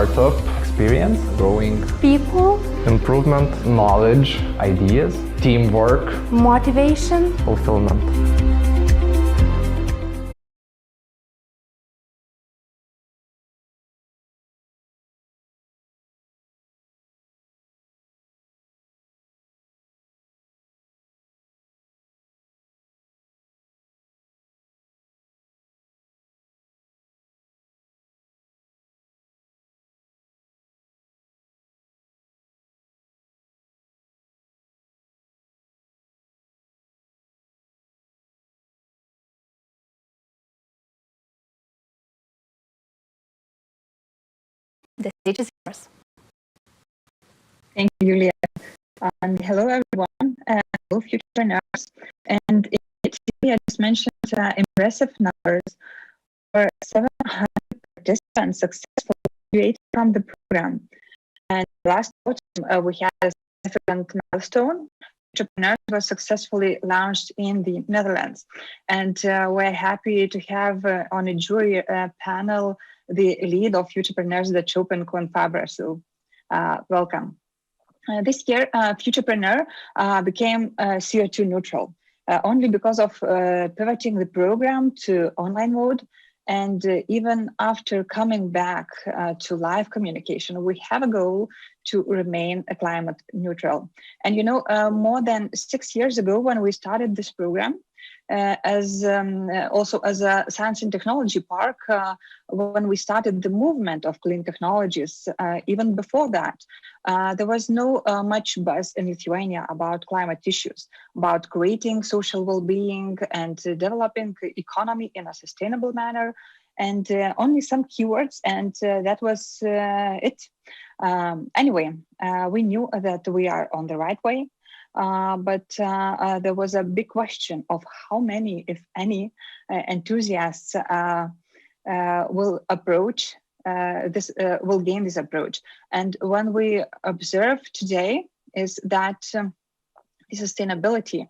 startup experience, growing people, improvement, knowledge, ideas, teamwork, motivation, fulfillment. the stage is yours. Thank you, Julia. And hello, everyone. Hello, Futurepreneurs. And Julia just mentioned impressive numbers. For 700 participants successfully graduated from the program. And last autumn, we had a significant milestone. Futurepreneurs was successfully launched in the Netherlands. And we're happy to have on a jury panel the lead of Futurepreneurs, the Chopin Koen Faber. So welcome. This year, Futurepreneur became CO2 neutral only because of pivoting the program to online mode. And even after coming back to live communication, we have a goal to remain climate neutral. And you know, more than 6 years ago, when we started this program, also as a science and technology park, when we started the movement of clean technologies, even before that, there was no much buzz in Lithuania about climate issues, about creating social well-being and developing economy in a sustainable manner, and only some keywords, and that was it. Anyway, we knew that we are on the right way. But there was a big question of how many, if any, enthusiasts will approach will gain this approach. And when we observe today is that the sustainability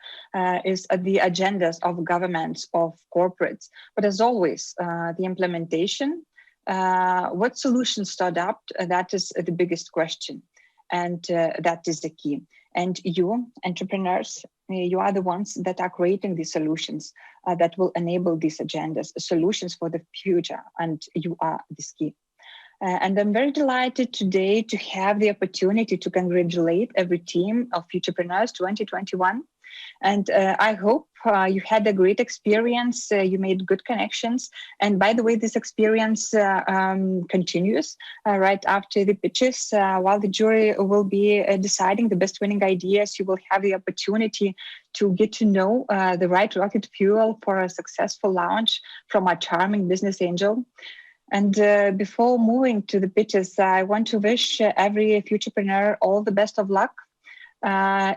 is at the agendas of governments, of corporates, but as always, the implementation, what solutions to adopt, that is the biggest question. And that is the key. And you, entrepreneurs, you are the ones that are creating these solutions that will enable these agendas, solutions for the future, and you are this key. And I'm very delighted today to have the opportunity to congratulate every team of Futurepreneurs 2021. And I hope you had a great experience, you made good connections. And by the way, this experience continues right after the pitches. While the jury will be deciding the best winning ideas, you will have the opportunity to get to know the right rocket fuel for a successful launch from a charming business angel. And before moving to the pitches, I want to wish every Futurepreneur all the best of luck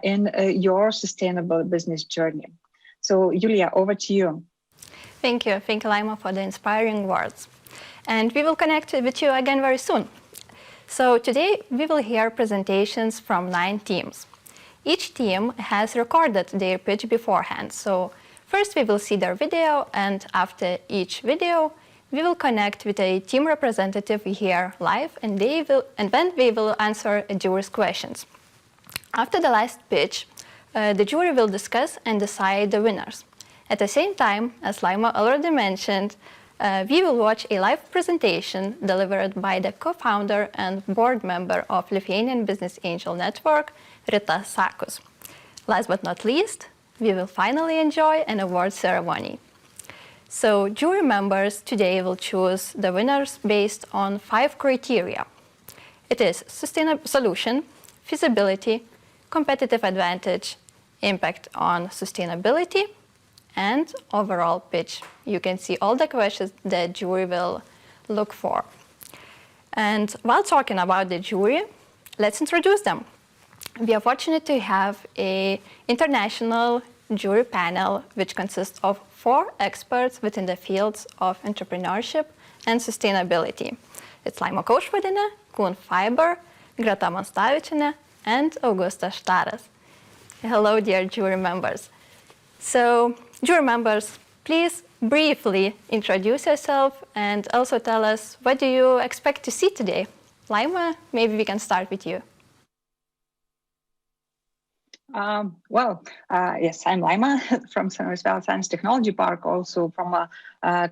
in your sustainable business journey. So, Julia, over to you. Thank you, Laima, for the inspiring words. And we will connect with you again very soon. So today we will hear presentations from 9 teams. Each team has recorded their pitch beforehand. So first we will see their video, and after each video, we will connect with a team representative here live, and then we will answer a jury's questions. After the last pitch, the jury will discuss and decide the winners. At the same time, as Laima already mentioned, we will watch a live presentation delivered by the co-founder and board member of Lithuanian Business Angel Network, Rita Sakus. Last but not least, we will finally enjoy an award ceremony. So jury members today will choose the winners based on 5 criteria. It is sustainable solution, feasibility, competitive advantage, impact on sustainability, and overall pitch. You can see all the questions that jury will look for. And while talking about the jury, let's introduce them. We are fortunate to have an international jury panel which consists of 4 experts within the fields of entrepreneurship and sustainability. It's Laima Kaušpadienė, Koen Faber, Greta Monstavičienė, and Augusta Štaras. Hello, dear jury members. So, jury members, please briefly introduce yourself and also tell us what do you expect to see today. Laima, maybe we can start with you. Yes, I'm Laima from Sanorvės Science Technology Park, also from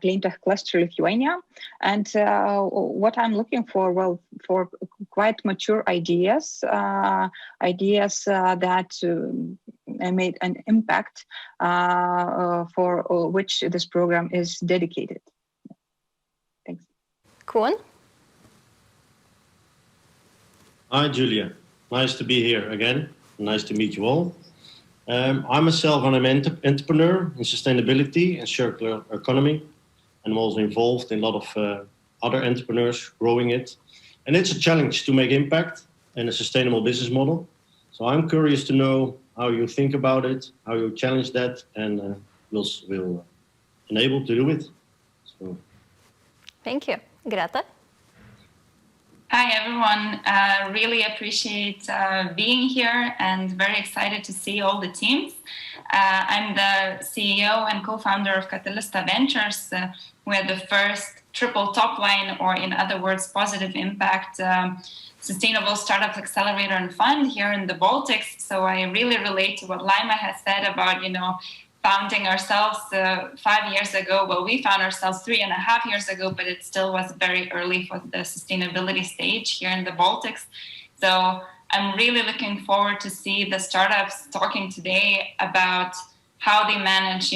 Clean Tech Cluster Lithuania. And what I'm looking for, well, for quite mature ideas, that made an impact for which this program is dedicated. Thanks. Koen? Hi, Julia. Nice to be here again. Nice to meet you all. I myself am an entrepreneur in sustainability and circular economy, and I'm also involved in a lot of other entrepreneurs growing it. And it's a challenge to make impact and a sustainable business model. So I'm curious to know how you think about it, how you challenge that, and we'll enable to do it. So. Thank you. Greta? Hi, everyone. Really appreciate being here and very excited to see all the teams. I'm the CEO and co-founder of Catalysta Ventures. We're the first triple top line, or in other words, positive impact sustainable startup accelerator and fund here in the Baltics. So I really relate to what Laima has said about, founding ourselves 5 years ago. Well, we found ourselves 3.5 years ago, but it still was very early for the sustainability stage here in the Baltics. So I'm really looking forward to see the startups talking today about how they manage,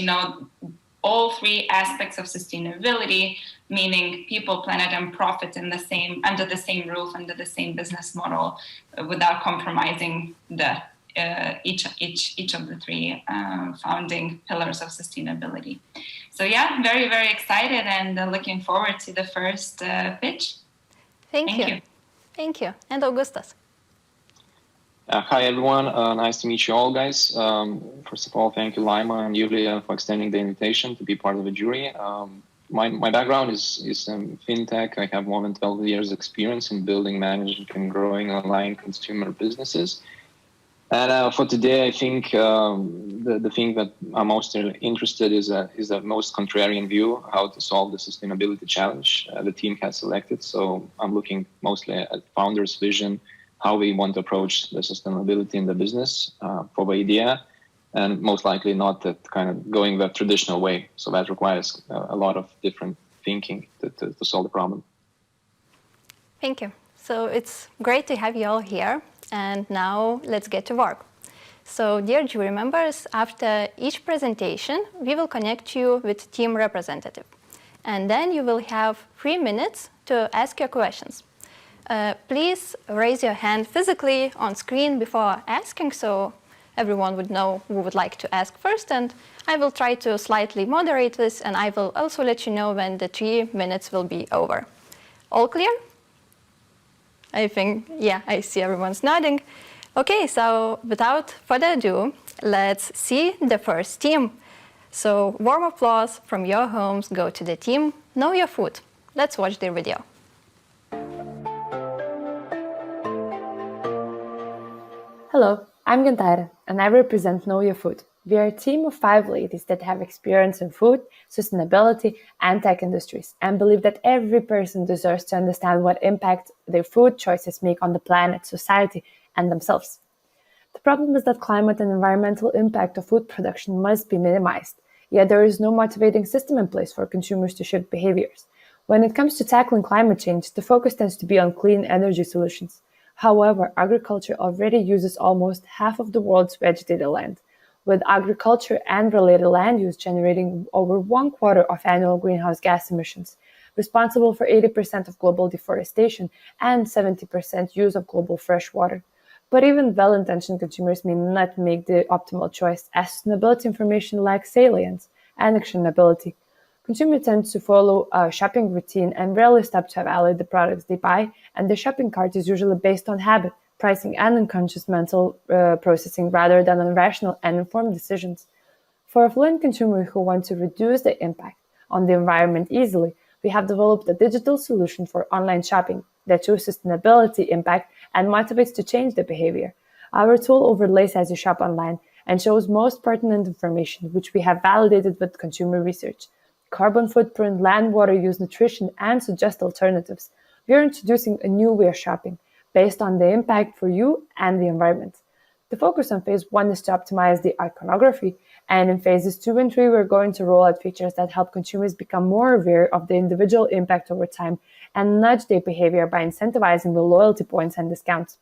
all three aspects of sustainability, meaning people, planet, and profit under the same roof, under the same business model, without compromising each of the three founding pillars of sustainability. So yeah, very, very excited and looking forward to the first pitch. Thank you. Thank you. And Augustas? Hi, everyone. Nice to meet you all, guys. First of all, thank you, Laima and Julia, for extending the invitation to be part of the jury. My background is fintech. I have more than 12 years experience in building, managing, and growing online consumer businesses. And for today, I think the thing that I'm most interested is the most contrarian view, how to solve the sustainability challenge the team has selected. So I'm looking mostly at founders' vision, how we want to approach the sustainability in the business for the idea, and most likely not that kind of going the traditional way. So that requires a lot of different thinking to solve the problem. Thank you. So it's great to have you all here. And now let's get to work. So dear jury members, after each presentation, we will connect you with team representative. And then you will have 3 minutes to ask your questions. Please raise your hand physically on screen before asking, so everyone would know who would like to ask first. And I will try to slightly moderate this, and I will also let you know when the 3 minutes will be over. All clear? I think, yeah, I see everyone's nodding. Okay, so without further ado, let's see the first team. So warm applause from your homes go to the team Know Your Food. Let's watch their video. Hello, I'm Gintaira, and I represent Know Your Food. We are a team of 5 ladies that have experience in food, sustainability, and tech industries, and believe that every person deserves to understand what impact their food choices make on the planet, society, and themselves. The problem is that climate and environmental impact of food production must be minimized, yet there is no motivating system in place for consumers to shift behaviors. When it comes to tackling climate change, the focus tends to be on clean energy solutions. However, agriculture already uses almost half of the world's vegetated land, with agriculture and related land use generating over 1/4 of annual greenhouse gas emissions, responsible for 80% of global deforestation and 70% use of global fresh water. But even well-intentioned consumers may not make the optimal choice, as sustainability information lacks salience and actionability. Consumers tend to follow a shopping routine and rarely stop to evaluate the products they buy, and the shopping cart is usually based on habit, pricing, and unconscious mental processing rather than on rational and informed decisions. For affluent consumers who want to reduce the impact on the environment easily, we have developed a digital solution for online shopping that shows sustainability impact and motivates to change the behavior. Our tool overlays as you shop online and shows most pertinent information, which we have validated with consumer research: carbon footprint, land, water use, nutrition, and suggest alternatives. We are introducing a new way of shopping based on the impact for you and the environment. The focus on phase 1 is to optimize the iconography, and in phases 2 and 3, we're going to roll out features that help consumers become more aware of the individual impact over time and nudge their behavior by incentivizing the loyalty points and discounts.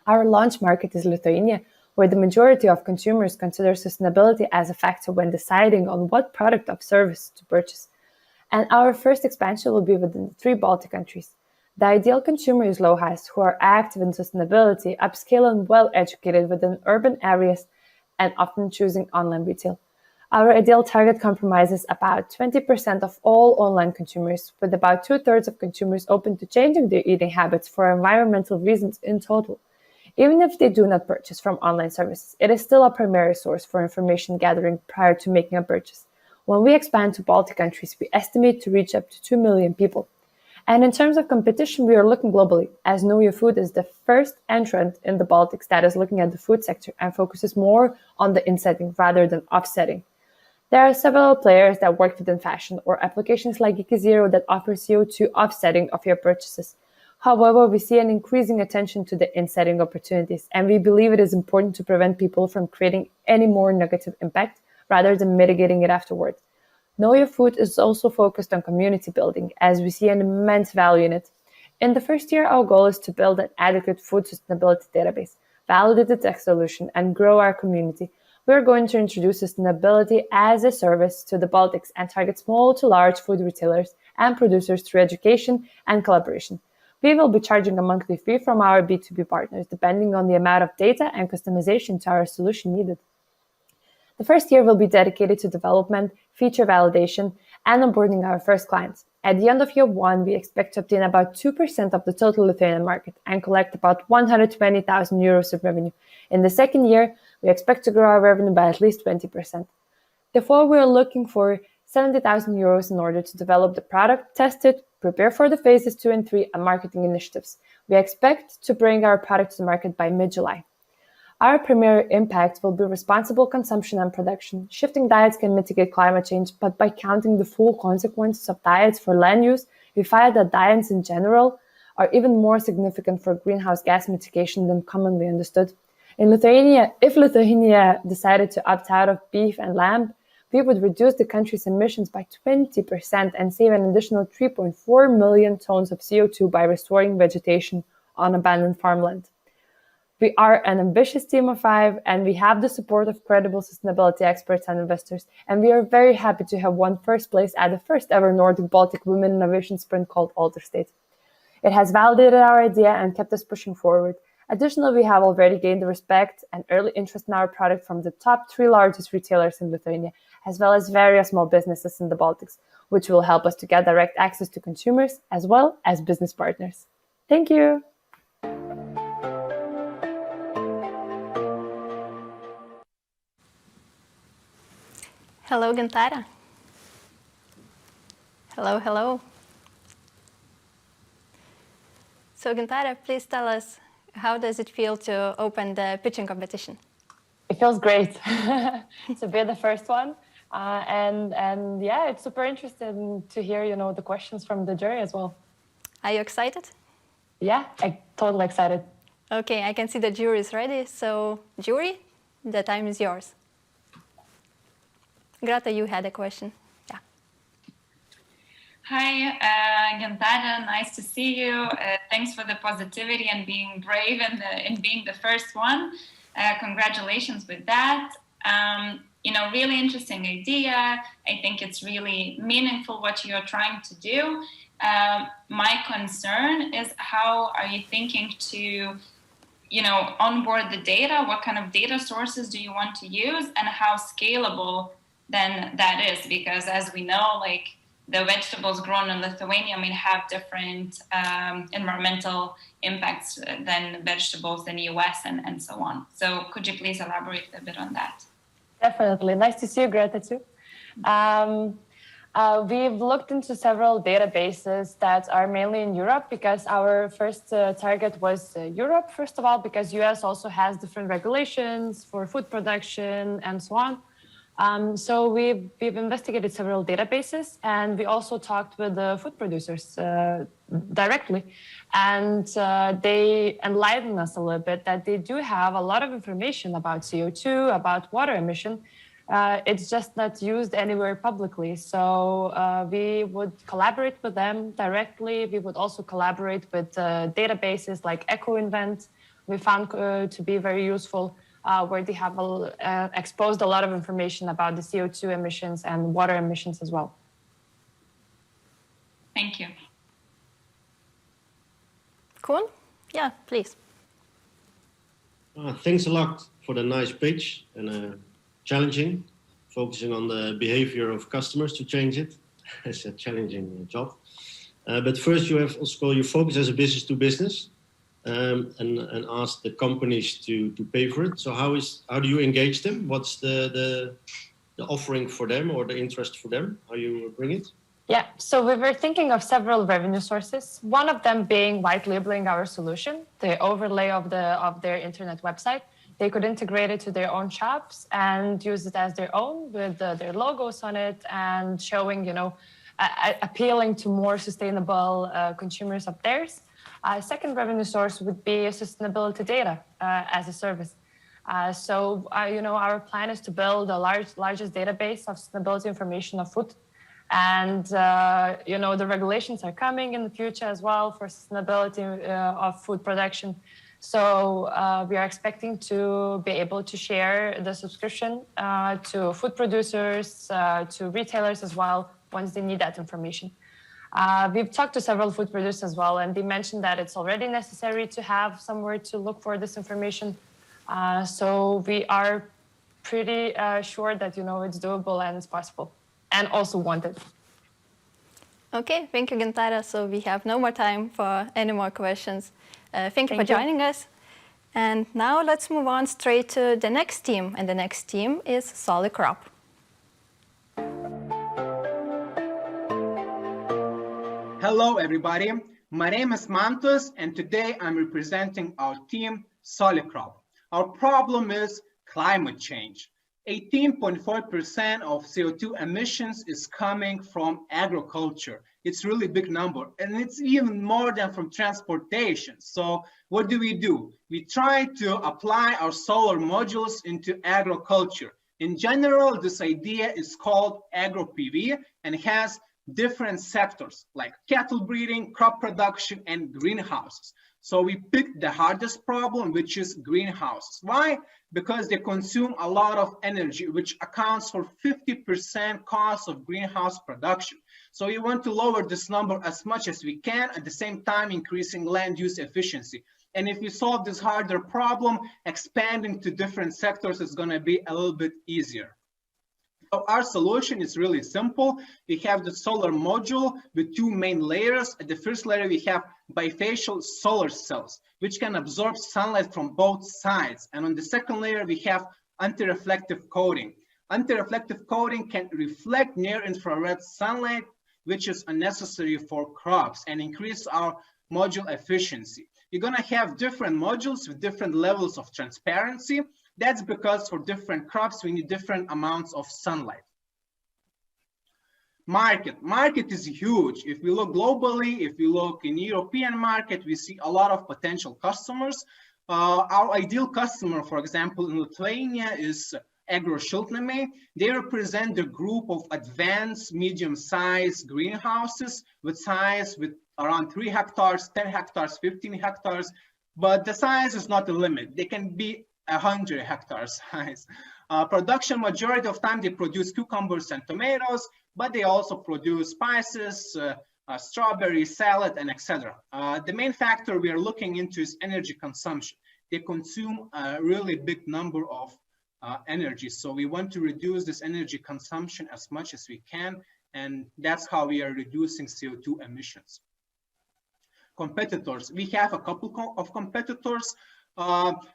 Our launch market is Lithuania, where the majority of consumers consider sustainability as a factor when deciding on what product or service to purchase. And our first expansion will be within the 3 Baltic countries. The ideal consumer is LOHAs, who are active in sustainability, upscale, and well-educated within urban areas and often choosing online retail. Our ideal target comprises about 20% of all online consumers, with about 2/3 of consumers open to changing their eating habits for environmental reasons in total. Even if they do not purchase from online services, it is still a primary source for information gathering prior to making a purchase. When we expand to Baltic countries, we estimate to reach up to 2 million people. And in terms of competition, we are looking globally, as Know Your Food is the first entrant in the Baltics that is looking at the food sector and focuses more on the insetting rather than offsetting. There are several players that work within fashion or applications like Zero that offer CO2 offsetting of your purchases. However, we see an increasing attention to the insetting opportunities, and we believe it is important to prevent people from creating any more negative impact rather than mitigating it afterward. Know Your Food is also focused on community building, as we see an immense value in it. In the first year, our goal is to build an adequate food sustainability database, validate the tech solution, and grow our community. We are going to introduce sustainability as a service to the Baltics and target small to large food retailers and producers through education and collaboration. We will be charging a monthly fee from our B2B partners, depending on the amount of data and customization to our solution needed. The first year will be dedicated to development, feature validation, and onboarding our first clients. At the end of year one, we expect to obtain about 2% of the total Lithuanian market and collect about 120,000 euros of revenue. In the second year, we expect to grow our revenue by at least 20%. Therefore, we are looking for 70,000 euros in order to develop the product, test it, prepare for the phases 2 and 3, and marketing initiatives. We expect to bring our product to the market by mid-July. Our primary impact will be responsible consumption and production. Shifting diets can mitigate climate change, but by counting the full consequences of diets for land use, we find that diets in general are even more significant for greenhouse gas mitigation than commonly understood. In Lithuania, if Lithuania decided to opt out of beef and lamb, we would reduce the country's emissions by 20% and save an additional 3.4 million tons of CO2 by restoring vegetation on abandoned farmland. We are an ambitious team of 5, and we have the support of credible sustainability experts and investors, and we are very happy to have won first place at the first ever Nordic Baltic Women Innovation Sprint called Alterstate. It has validated our idea and kept us pushing forward. Additionally, we have already gained the respect and early interest in our product from the top 3 largest retailers in Lithuania, as well as various small businesses in the Baltics, which will help us to get direct access to consumers as well as business partners. Thank you! Hello, Gintare. Hello, hello. So, Gintare, please tell us, how does it feel to open the pitching competition? It feels great to be the first one. And yeah, it's super interesting to hear, the questions from the jury as well. Are you excited? Yeah, I'm totally excited. Okay, I can see the jury is ready. So, jury, the time is yours. Greta, you had a question. Yeah. Hi, Gintare, nice to see you. Thanks for the positivity and being brave in being the first one. Congratulations with that. Really interesting idea. I think it's really meaningful what you're trying to do. My concern is, how are you thinking to, onboard the data? What kind of data sources do you want to use, and how scalable then that is? Because as we know, the vegetables grown in Lithuania have different environmental impacts than vegetables in the US and so on. So could you please elaborate a bit on that? Definitely. Nice to see you, Greta, too. We've looked into several databases that are mainly in Europe, because our first target was Europe, first of all, because US also has different regulations for food production and so on. So we've investigated several databases, and we also talked with the food producers directly, and they enlightened us a little bit that they do have a lot of information about CO2, about water emission. It's just not used anywhere publicly. So we would collaborate with them directly. We would also collaborate with databases like EcoInvent. We found to be very useful, where they have exposed a lot of information about the CO2 emissions and water emissions as well. Thank you. Cool. Yeah, please. Thanks a lot for the nice pitch, and challenging focusing on the behavior of customers to change it. It's a challenging job. But first you have also your focus as a business to business and ask the companies to pay for it. So how do you engage them? What's the offering for them or the interest for them? How you bring it? Yeah, so we were thinking of several revenue sources. One of them being white labeling our solution, the overlay of their internet website. They could integrate it to their own shops and use it as their own with their logos on it and showing, appealing to more sustainable consumers of theirs. Second revenue source would be sustainability data as a service. Our plan is to build the largest database of sustainability information of food. And, the regulations are coming in the future as well for sustainability of food production. So we are expecting to be able to share the subscription to food producers, to retailers as well, once they need that information. We've talked to several food producers as well, and they mentioned that it's already necessary to have somewhere to look for this information. So we are pretty sure that, it's doable and it's possible. And also wanted. Okay, thank you, Gintara. So we have no more time for any more questions. Thank you for joining us. And now let's move on straight to the next team. And the next team is Solid Crop. Hello, everybody. My name is Mantas, and today I'm representing our team, Solid Crop. Our problem is climate change. 18.4% of CO2 emissions is coming from agriculture. It's a really big number, and it's even more than from transportation. So what do? We try to apply our solar modules into agriculture. In general, this idea is called agro-PV and has different sectors like cattle breeding, crop production, and greenhouses. So we picked the hardest problem, which is greenhouses. Why? Because they consume a lot of energy, which accounts for 50% cost of greenhouse production. So we want to lower this number as much as we can, at the same time increasing land use efficiency. And if we solve this harder problem, expanding to different sectors is going to be a little bit easier. So our solution is really simple. We have the solar module with two main layers. At the first layer, we have bifacial solar cells, which can absorb sunlight from both sides. And on the second layer, we have anti-reflective coating. Anti-reflective coating can reflect near-infrared sunlight, which is unnecessary for crops, and increase our module efficiency. You're going to have different modules with different levels of transparency. That's because for different crops, we need different amounts of sunlight. Market is huge. If we look globally, if we look in European market, we see a lot of potential customers. Our ideal customer, for example, in Lithuania is Agrošiltnamiai. They represent the group of advanced medium-sized greenhouses with size with around 3 hectares, 10 hectares, 15 hectares, but the size is not the limit. They can be 100 hectares size. Production majority of time they produce cucumbers and tomatoes, but they also produce spices, strawberry salad, and etc. The main factor we are looking into is energy consumption. They consume a really big number of energy, so we want to reduce this energy consumption as much as we can, and that's how we are reducing CO2 emissions. Competitors, we have a couple of competitors.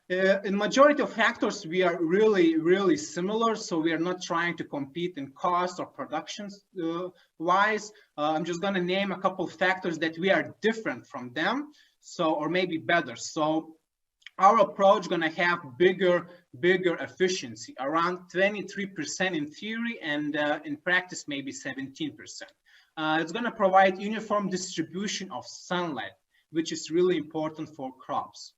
In majority of factors, we are really similar, so we are not trying to compete in cost or production wise. I'm just going to name a couple of factors that we are different from them, so or maybe better. So our approach going to have bigger efficiency, around 23% in theory, and in practice maybe 17%. It's going to provide uniform distribution of sunlight, which is really important for crops.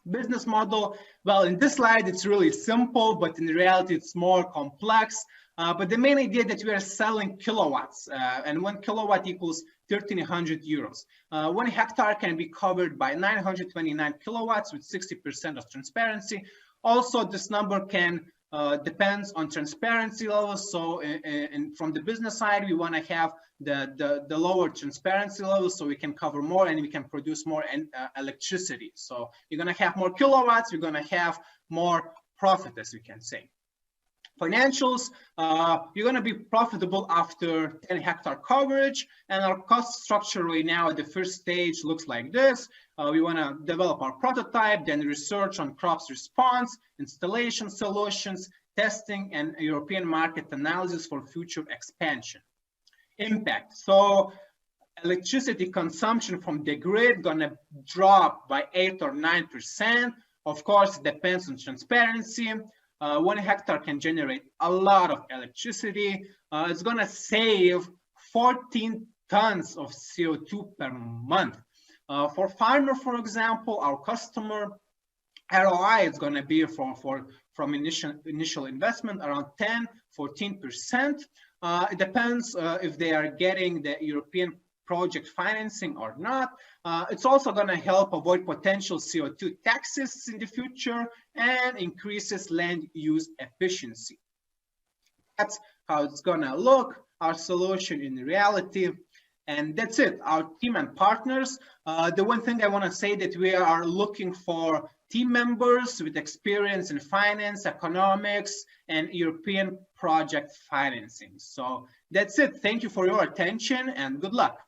Business model, well, in this slide it's really simple, but in reality it's more complex. But the main idea that we are selling kilowatts, and 1 kilowatt equals 1,300 euros. 1 hectare can be covered by 929 kilowatts with 60% of transparency. Also, this number can depends on transparency levels. So from the business side, we want to have the lower transparency levels so we can cover more and we can produce more electricity. So you're going to have more kilowatts, we're going to have more profit, as we can say. Financials, you're going to be profitable after 10-hectare coverage, and our cost structure right now at the first stage looks like this. We want to develop our prototype, then research on crops response, installation solutions, testing, and European market analysis for future expansion. Impact. So electricity consumption from the grid gonna drop by 8 or 9%. Of course, it depends on transparency. 1 hectare can generate a lot of electricity. It's gonna save 14 tons of CO2 per month. For farmer, for example, our customer ROI is gonna be from initial investment around 10-14%. It depends if they are getting the European project financing or not. It's also going to help avoid potential CO2 taxes in the future and increases land use efficiency. That's how it's going to look, our solution in reality. And that's it, our team and partners. The one thing I want to say that we are looking for team members with experience in finance, economics, and European project financing. So that's it. Thank you for your attention and good luck.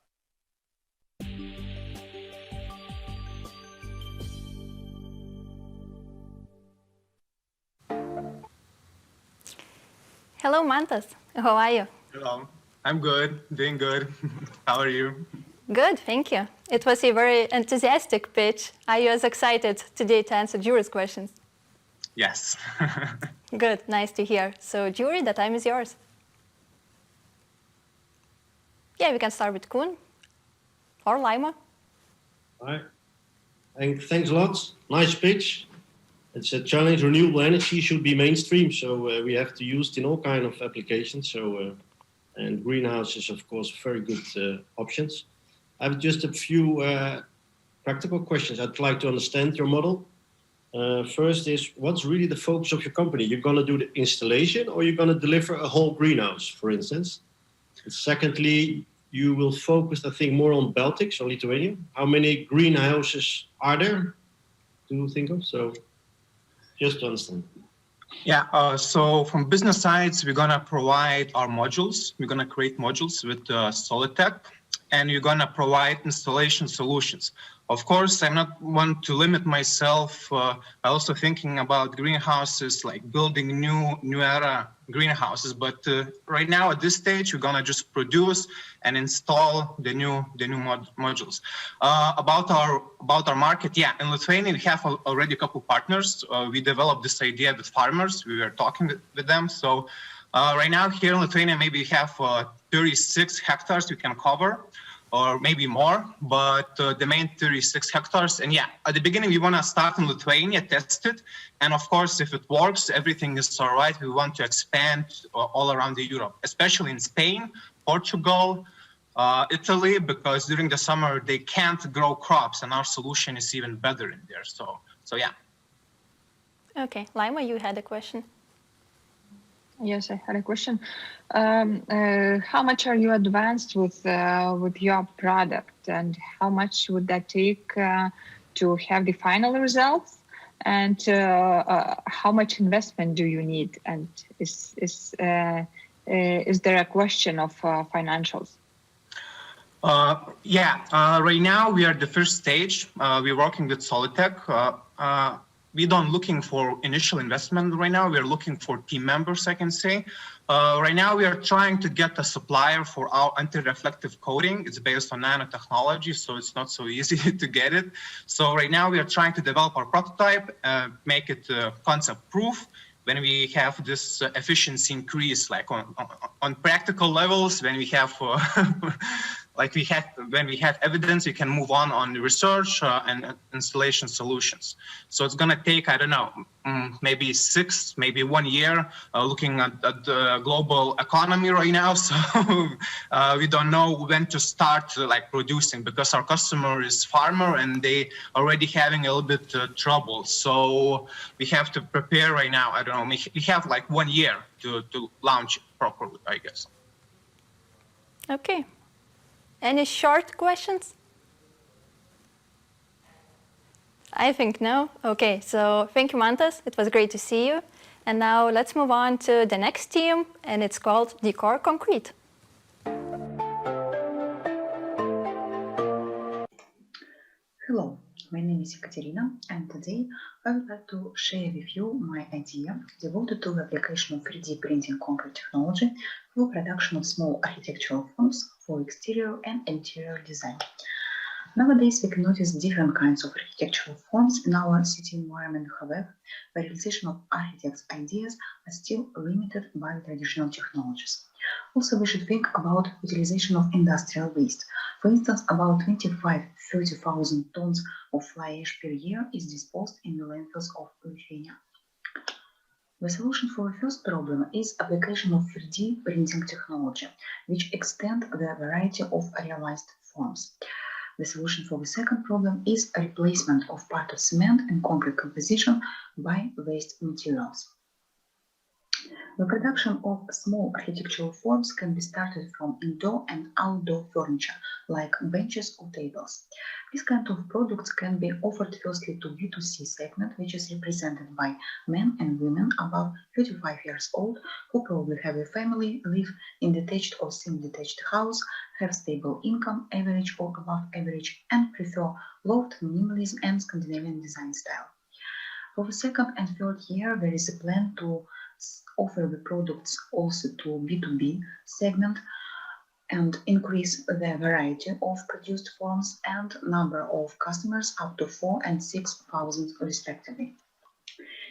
Hello, Mantas. How are you? Hello. I'm good, doing good. How are you? Good, thank you. It was a very enthusiastic pitch. Are you as excited today to answer jury's questions? Yes. Good, nice to hear. So, jury, the time is yours. Yeah, we can start with Koen or Laima. All right. Thanks a lot. Nice pitch. It's a challenge. Renewable energy should be mainstream, so we have to use it in all kinds of applications. So, and greenhouse is, of course, very good options. I have just a few practical questions. I'd like to understand your model. First is, what's really the focus of your company? You're going to do the installation, or you're going to deliver a whole greenhouse, for instance? And secondly, you will focus, I think, more on Baltics or Lithuania. How many greenhouses are there to think of? So, just to understand. Yeah, so from business sides, we're going to provide our modules. We're going to create modules with Solitech, and we're going to provide installation solutions. Of course, I'm not one to limit myself. I'm also thinking about greenhouses, like building new era greenhouses. But right now, at this stage, we're going to just produce and install the new modules. About our market, yeah, in Lithuania, we have already a couple partners. We developed this idea with farmers. We were talking with them. So right now, here in Lithuania, maybe we have 36 hectares we can cover, or maybe more, but the main 36 hectares. And yeah, at the beginning, we want to start in Lithuania, test it. And of course, if it works, everything is all right, we want to expand all around Europe, especially in Spain, Portugal, Italy, because during the summer, they can't grow crops, and our solution is even better in there. So yeah. Okay, Laima, you had a question. Yes, I had a question. How much are you advanced with your product, and how much would that take to have the final results? And how much investment do you need? And is there a question of financials? Right now we are at the first stage. We're working with Solitech. We don't looking for initial investment right now. We're looking for team members, I can say. Right now, we are trying to get a supplier for our anti-reflective coating. It's based on nanotechnology, so it's not so easy to get it. So right now, we are trying to develop our prototype, make it concept proof. When we have this efficiency increase, like on practical levels, when we have when we have evidence, we can move on research and installation solutions. So it's gonna take, I don't know, maybe 1 year, looking at the global economy right now. So we don't know when to start producing, because our customer is farmer and they already having a little bit trouble. So we have to prepare right now. I don't know, we have 1 year to launch it properly, I guess. Okay. Any short questions? I think no. Okay, so thank you, Mantas. It was great to see you. And now let's move on to the next team, and it's called Decor Concrete. Hello, my name is Ekaterina, and today I would like to share with you my idea devoted to the application of 3D printing concrete technology for production of small architectural forms for exterior and interior design. Nowadays, we can notice different kinds of architectural forms in our city environment. However, the realization of architects' ideas are still limited by traditional technologies. Also, we should think about utilization of industrial waste. For instance, about 25–30,000 tons of fly ash per year is disposed in the landfills of Lithuania. The solution for the first problem is application of 3D printing technology, which extend the variety of realized forms. The solution for the second problem is a replacement of part of cement and concrete composition by waste materials. The production of small architectural forms can be started from indoor and outdoor furniture, like benches or tables. This kind of products can be offered firstly to B2C segment, which is represented by men and women above 35 years old, who probably have a family, live in detached or semi-detached house, have stable income, average or above average, and prefer loft, minimalism, and Scandinavian design style. For the second and third year, there is a plan to offer the products also to B2B segment and increase the variety of produced forms and number of customers up to 4,000 and 6,000 respectively.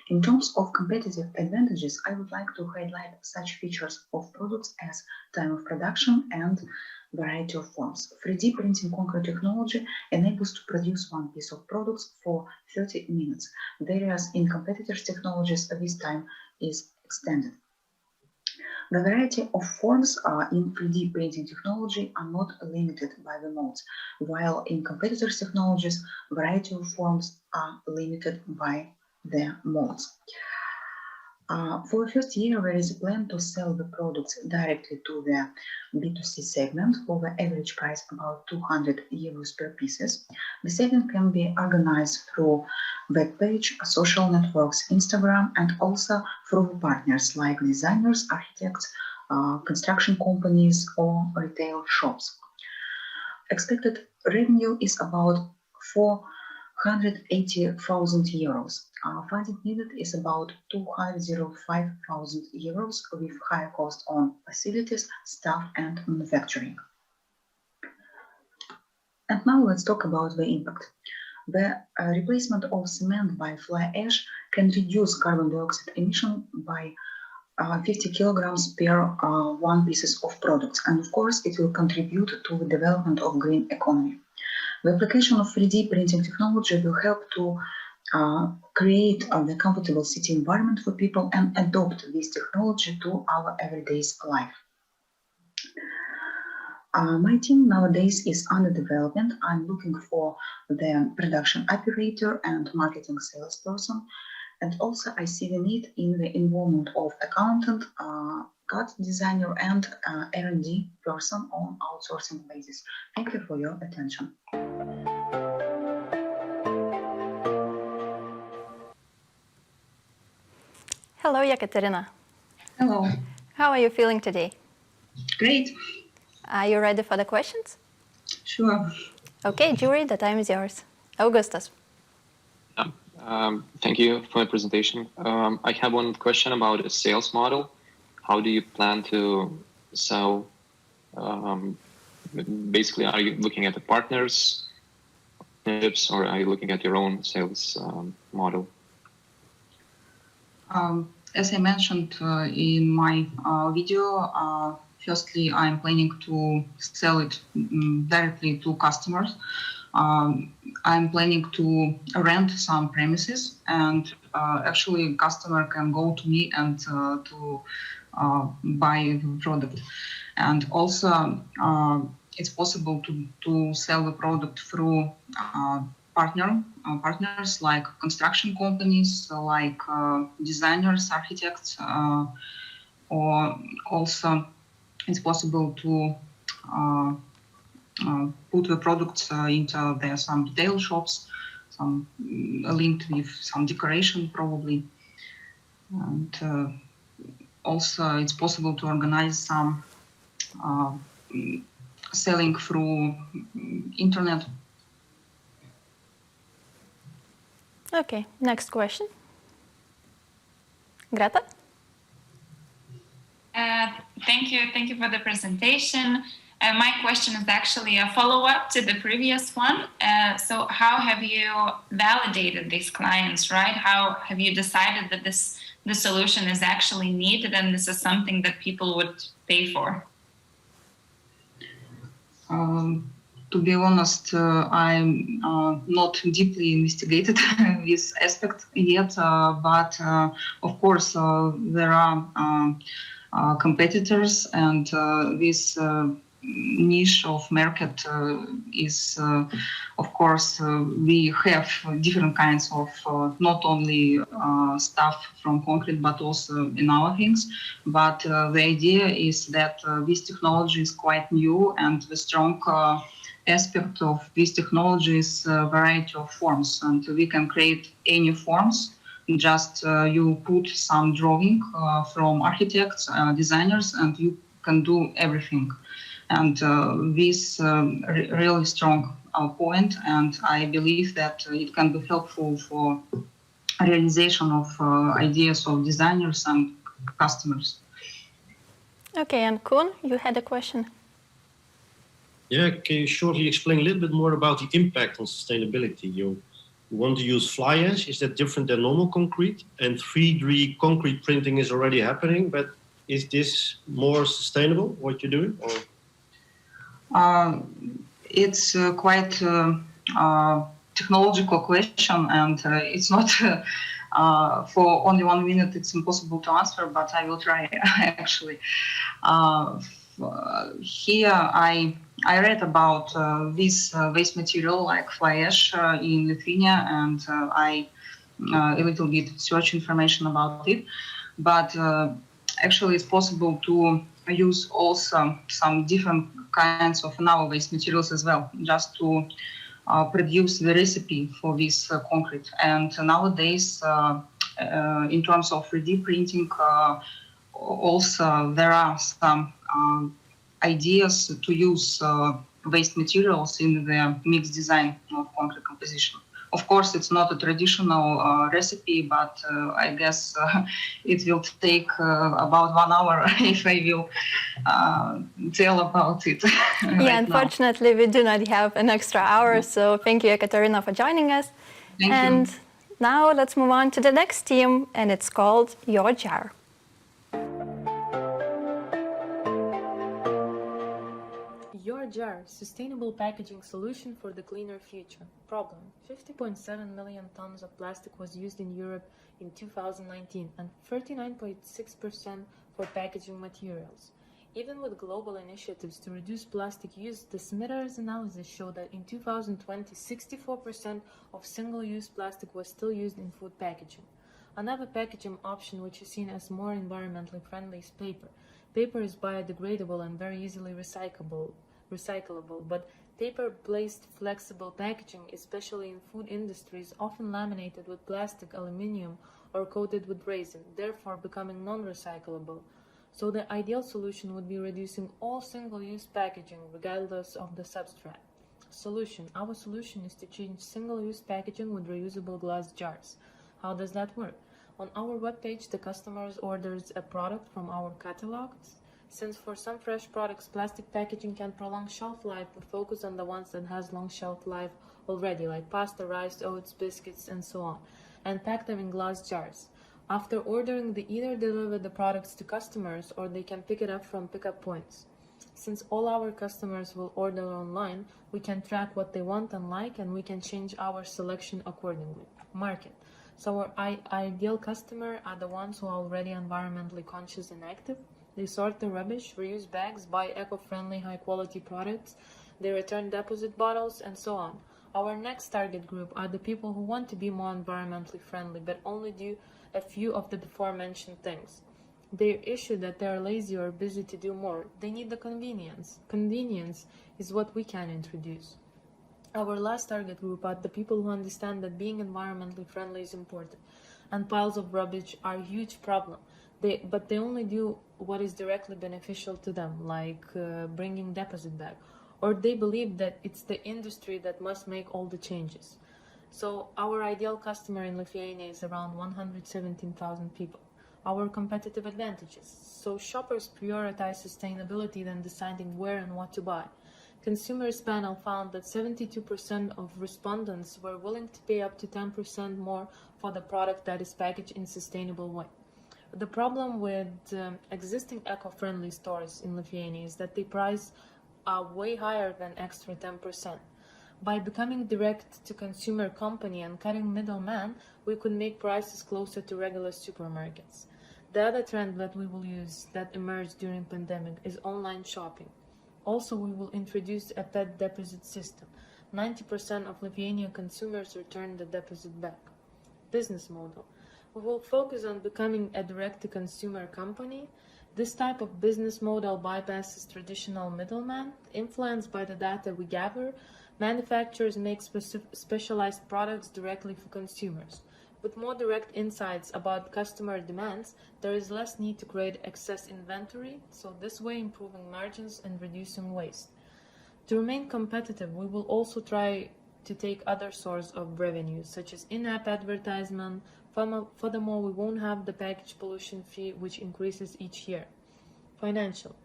In terms of competitive advantages, I would like to highlight such features of products as time of production and variety of forms. 3D printing concrete technology enables to produce one piece of products for 30 minutes, whereas in competitors' technologies, this time is extended. The variety of forms in 3D printing technology are not limited by the molds, while in competitors' technologies, variety of forms are limited by the molds. For the first year, there is a plan to sell the products directly to the B2C segment for the average price about 200 euros per pieces. The selling can be organized through web page, social networks, Instagram, and also through partners like designers, architects, construction companies, or retail shops. Expected revenue is about 480,000 euros. Funding needed is about 205,000 euros with higher cost on facilities, staff, and manufacturing. And now let's talk about the impact. The replacement of cement by fly ash can reduce carbon dioxide emission by 50 kilograms per one pieces of products, and of course it will contribute to the development of green economy. The application of 3D printing technology will help to create the comfortable city environment for people and adopt this technology to our everyday life. My team nowadays is under development. I'm looking for the production operator and marketing salesperson. And also I see the need in the involvement of accountant, CAD designer, and R&D person on outsourcing basis. Thank you for your attention. Hello, Ekaterina. Hello. How are you feeling today? Great. Are you ready for the questions? Sure. Okay, jury, the time is yours. Augustas. Thank you for the presentation. I have one question about a sales model. How do you plan to sell? Basically, are you looking at the partners, or are you looking at your own sales model? As I mentioned in my video, firstly, I'm planning to sell it directly to customers. I'm planning to rent some premises, and actually, customer can go to me and to buy the product. And also, it's possible to sell the product through partners like construction companies, like designers, architects, or also it's possible to put the products into some retail shops, some linked with some decoration probably. And also, it's possible to organize some selling through internet. Okay, next question. Greta? Thank you for the presentation. My question is actually a follow-up to the previous one. So how have you validated these clients, right? How have you decided that the solution is actually needed and this is something that people would pay for? To be honest, I'm not deeply investigated this aspect yet, but of course there are competitors, and this niche of market is, of course, we have different kinds of not only stuff from concrete, but also in our things. But the idea is that this technology is quite new, and the strong aspect of this technology is a variety of forms, and we can create any forms. Just you put some drawing from architects, designers, and you can do everything. And this really strong point, and I believe that it can be helpful for realization of ideas of designers and customers. Okay, and Koen, you had a question. Yeah, can you shortly explain a little bit more about the impact on sustainability? You want to use fly ash, is that different than normal concrete? And 3D concrete printing is already happening, but is this more sustainable, what you're doing? Or? It's quite technological question, and it's not for only 1 minute, it's impossible to answer, but I will try actually. Here I read about this waste material like fly ash in Lithuania, and I a little bit search information about it. But actually it's possible to use also some different kinds of novel waste materials as well, just to produce the recipe for this concrete. And nowadays, in terms of 3D printing, also there are some ideas to use waste materials in the mixed design of concrete composition. Of course, it's not a traditional recipe, but I guess it will take about 1 hour if I will tell about it. Yeah, unfortunately, we do not have an extra hour, so thank you, Ekaterina, for joining us. Thank you. Now let's move on to the next team, and it's called Your Jar. Your Jar, sustainable packaging solution for the cleaner future. Problem: 50.7 million tons of plastic was used in Europe in 2019 and 39.6% for packaging materials. Even with global initiatives to reduce plastic use, the Smithers analysis showed that in 2020, 64% of single-use plastic was still used in food packaging. Another packaging option which is seen as more environmentally friendly is paper. Paper is biodegradable and very easily recyclable, but paper-based flexible packaging, especially in food industry, is often laminated with plastic, aluminum, or coated with resin, therefore becoming non-recyclable. So the ideal solution would be reducing all single-use packaging, regardless of the substrate. Solution: our solution is to change single-use packaging with reusable glass jars. How does that work? On our webpage, the customers orders a product from our catalogs. Since for some fresh products, plastic packaging can prolong shelf life, we focus on the ones that has long shelf life already, like pasta, rice, oats, biscuits, and so on, and pack them in glass jars. After ordering, they either deliver the products to customers or they can pick it up from pickup points. Since all our customers will order online, we can track what they want and like, and we can change our selection accordingly. Market. So our ideal customer are the ones who are already environmentally conscious and active. They sort the rubbish, reuse bags, buy eco-friendly, high-quality products, they return deposit bottles, and so on. Our next target group are the people who want to be more environmentally friendly, but only do a few of the aforementioned things. Their issue that they are lazy or busy to do more. They need the convenience. Convenience is what we can introduce. Our last target group are the people who understand that being environmentally friendly is important. and piles of rubbish are a huge problem. But they only do what is directly beneficial to them, like bringing deposit back, or they believe that it's the industry that must make all the changes. So our ideal customer in Lithuania is around 117,000 people. Our competitive advantages. So shoppers prioritize sustainability than deciding where and what to buy. Consumers panel found that 72% of respondents were willing to pay up to 10% more for the product that is packaged in a sustainable way. The problem with existing eco-friendly stores in Lithuania is that the price are way higher than extra 10%. By becoming direct-to-consumer company and cutting middlemen, we could make prices closer to regular supermarkets. The other trend that we will use that emerged during pandemic is online shopping. Also, we will introduce a pet deposit system. 90% of Lithuanian consumers return the deposit back. Business model. We will focus on becoming a direct-to-consumer company. This type of business model bypasses traditional middlemen. Influenced by the data we gather, manufacturers make specialized products directly for consumers. With more direct insights about customer demands, there is less need to create excess inventory, so this way improving margins and reducing waste. To remain competitive, we will also try to take other sources of revenue, such as in-app advertisement. Furthermore, we won't have the package pollution fee, which increases each year. Financial.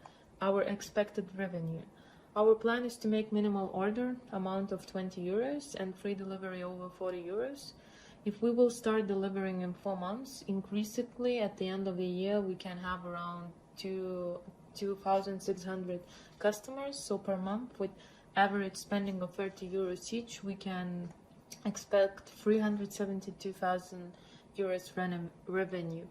Our expected revenue. Our plan is to make minimal order amount of 20 euros and free delivery over 40 euros. If we will start delivering in 4 months, increasingly at the end of the year, we can have around 2,600 customers. So per month, with average spending of 30 euros each, we can expect 372,000 euros revenue.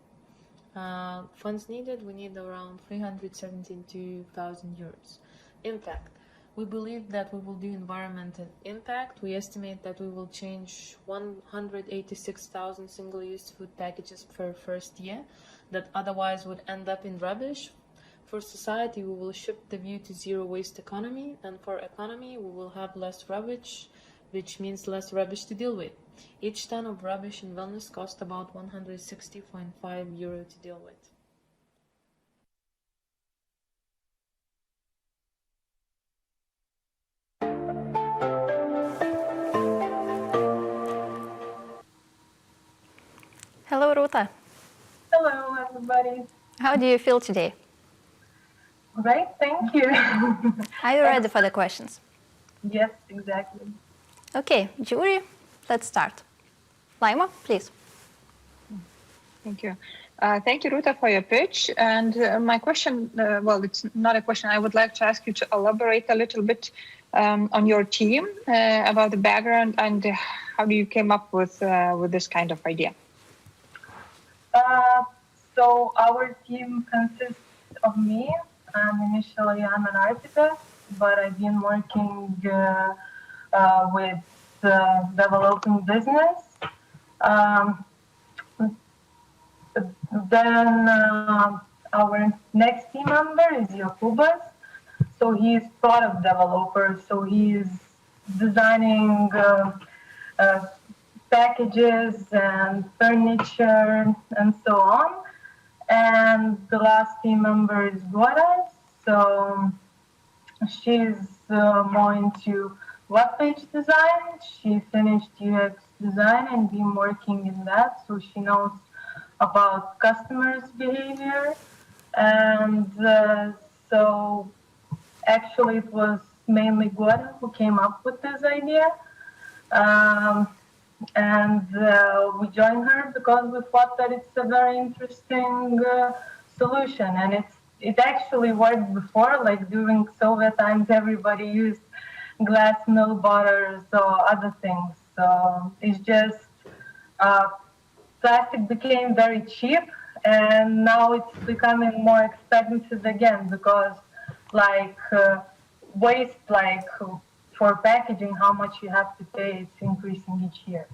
Funds needed, we need around 372,000 euros. Impact. We believe that we will do environmental impact. We estimate that we will change 186,000 single-use food packages per first year that otherwise would end up in rubbish. For society, we will shift the view to zero waste economy, and for economy, we will have less rubbish, which means less rubbish to deal with. Each ton of rubbish in wellness costs about 160.5 euro to deal with. Hello, Ruta. Hello, everybody. How do you feel today? Great, thank you. Are you ready for the questions? Yes, exactly. Okay, jury, let's start. Laima, please. Thank you. Thank you, Ruta, for your pitch. And my question, well, it's not a question. I would like to ask you to elaborate a little bit on your team, about the background and how do you came up with this kind of idea? So our team consists of me. Initially, I'm an architect, but I've been working with developing business. Then our next team member is Jokubas. So he's product developer. So he's designing packages and furniture and so on. And the last team member is Gora. So she's more into web page design. She finished UX design and been working in that. So she knows about customers' behavior. And so actually it was mainly Gora who came up with this idea. And we joined her because we thought that it's a very interesting solution, and it actually worked before. Like during Soviet times, everybody used glass milk bottles or other things. So it's just plastic became very cheap, and now it's becoming more expensive again because waste, for packaging, how much you have to pay, it's increasing each year.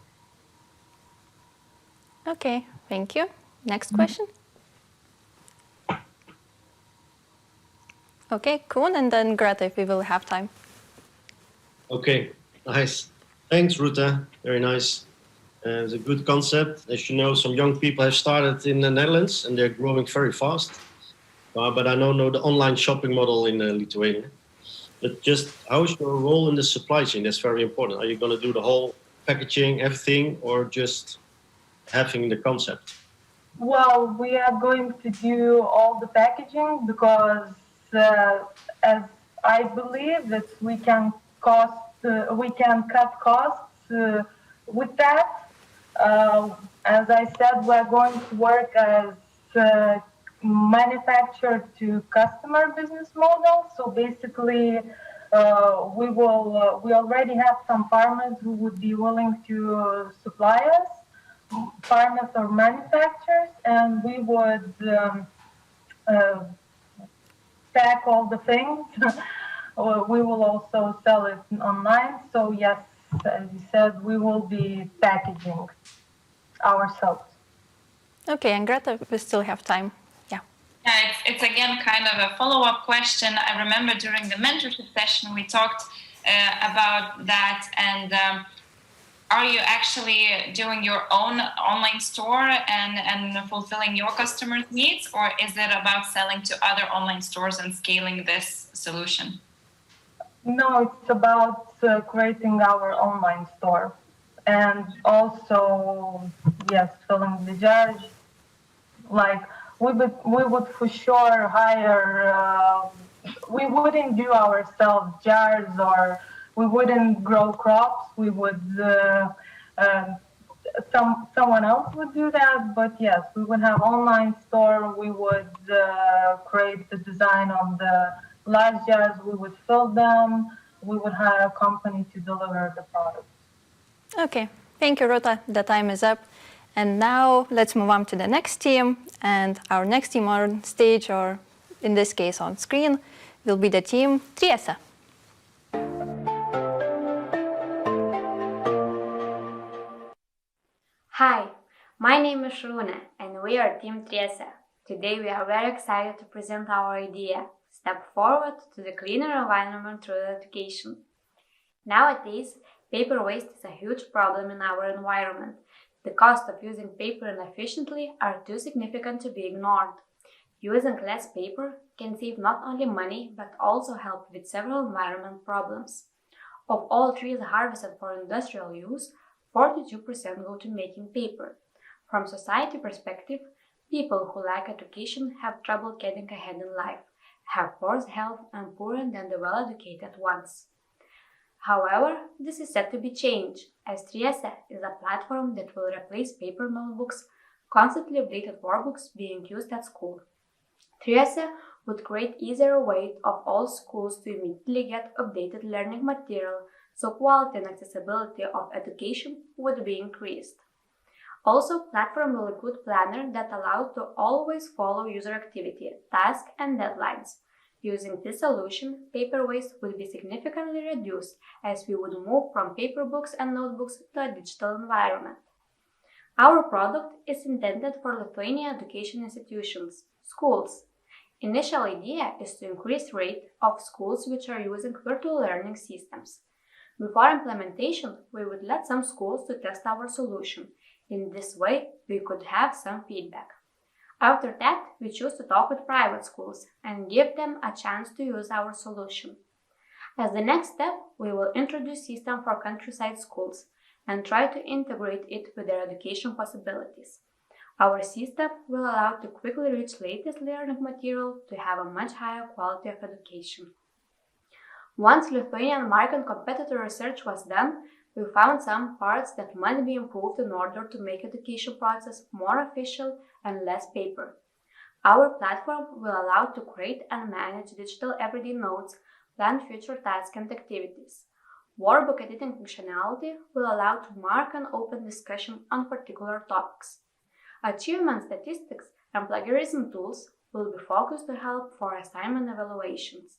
Okay, thank you. Next question. Okay, Koen, and then Greta, if we will have time. Okay, nice. Thanks, Ruta. Very nice. It's a good concept. As you know, some young people have started in the Netherlands and they're growing very fast. But I don't know the online shopping model in Lithuania. But just how is your role in the supply chain? That's very important. Are you going to do the whole packaging, everything, or just having the concept? Well, we are going to do all the packaging because, as I believe that we can cut costs with that. As I said, we're going to work as manufacturer to customer business model. So basically, we already have some farmers who would be willing to supply us, farmers or manufacturers, and we would pack all the things. We will also sell it online. So yes, as you said, we will be packaging ourselves. Okay, and Greta, we still have time. Yeah, it's again kind of a follow-up question. I remember during the mentorship session we talked about that, and are you actually doing your own online store and fulfilling your customers' needs, or is it about selling to other online stores and scaling this solution? No, it's about creating our online store, and also, yes, filling the jars. Like we would for sure hire. We wouldn't do ourselves jars, or we wouldn't grow crops. We would someone else would do that. But yes, we would have online store. We would create the design of the large jars. We would fill them. We would hire a company to deliver the product. Okay, thank you, Rita. The time is up. And now let's move on to the next team. And our next team on stage, or in this case on screen, will be the team Triese. Hi, my name is Rune, and we are Team Triese. Today we are very excited to present our idea, Step Forward to the Cleaner Environment Through Education. Nowadays, paper waste is a huge problem in our environment. The cost of using paper inefficiently are too significant to be ignored. Using less paper can save not only money but also help with several environment problems. Of all trees harvested for industrial use, 42% go to making paper. From society perspective, people who lack education have trouble getting ahead in life, have worse health and poorer than the well-educated ones. However, this is set to be changed, as Triese is a platform that will replace paper notebooks, constantly updated workbooks being used at school. Triese would create easier way of all schools to immediately get updated learning material, so quality and accessibility of education would be increased. Also, platform will include planner that allows to always follow user activity, tasks, and deadlines. Using this solution, paper waste would be significantly reduced as we would move from paper books and notebooks to a digital environment. Our product is intended for Lithuanian education institutions, schools. Initial idea is to increase rate of schools which are using virtual learning systems. Before implementation, we would let some schools to test our solution. In this way, we could have some feedback. After that, we choose to talk with private schools and give them a chance to use our solution. As the next step, we will introduce system for countryside schools and try to integrate it with their education possibilities. Our system will allow to quickly reach latest learning material to have a much higher quality of education. Once Lithuanian market competitor research was done, we found some parts that must be improved in order to make education process more efficient and less paper. Our platform will allow to create and manage digital everyday notes, plan future tasks and activities. Workbook editing functionality will allow to mark and open discussion on particular topics. Achievement statistics and plagiarism tools will be focused to help for assignment evaluations.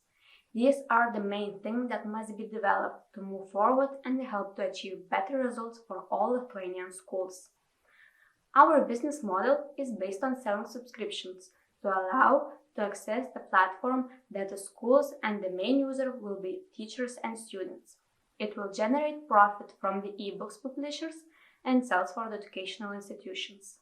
These are the main things that must be developed to move forward and help to achieve better results for all Lithuanian schools. Our business model is based on selling subscriptions to allow to access the platform that the schools and the main user will be teachers and students. It will generate profit from the ebooks publishers and sales for the educational institutions.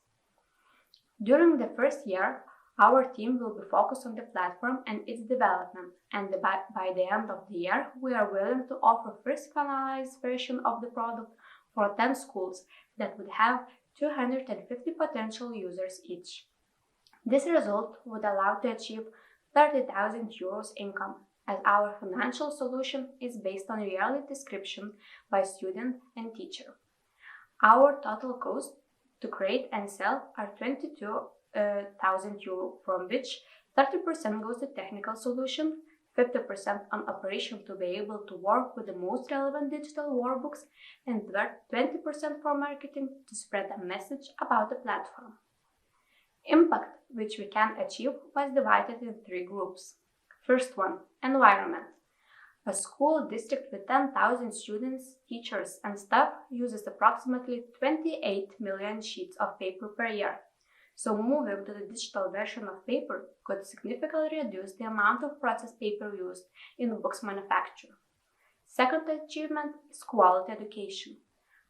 During the first year, our team will be focused on the platform and its development, and by the end of the year, we are willing to offer first finalized version of the product for 10 schools that would have 250 potential users each. This result would allow to achieve 30,000 euros income, as our financial solution is based on yearly description by student and teacher. Our total cost to create and sell are 22,000 euro, from which 30% goes to technical solution, 50% on operation to be able to work with the most relevant digital workbooks, and 20% for marketing to spread a message about the platform. Impact which we can achieve was divided in 3 groups. First one, environment. A school district with 10,000 students, teachers, and staff uses approximately 28 million sheets of paper per year. So moving to the digital version of paper could significantly reduce the amount of processed paper used in books manufacture. Second achievement is quality education.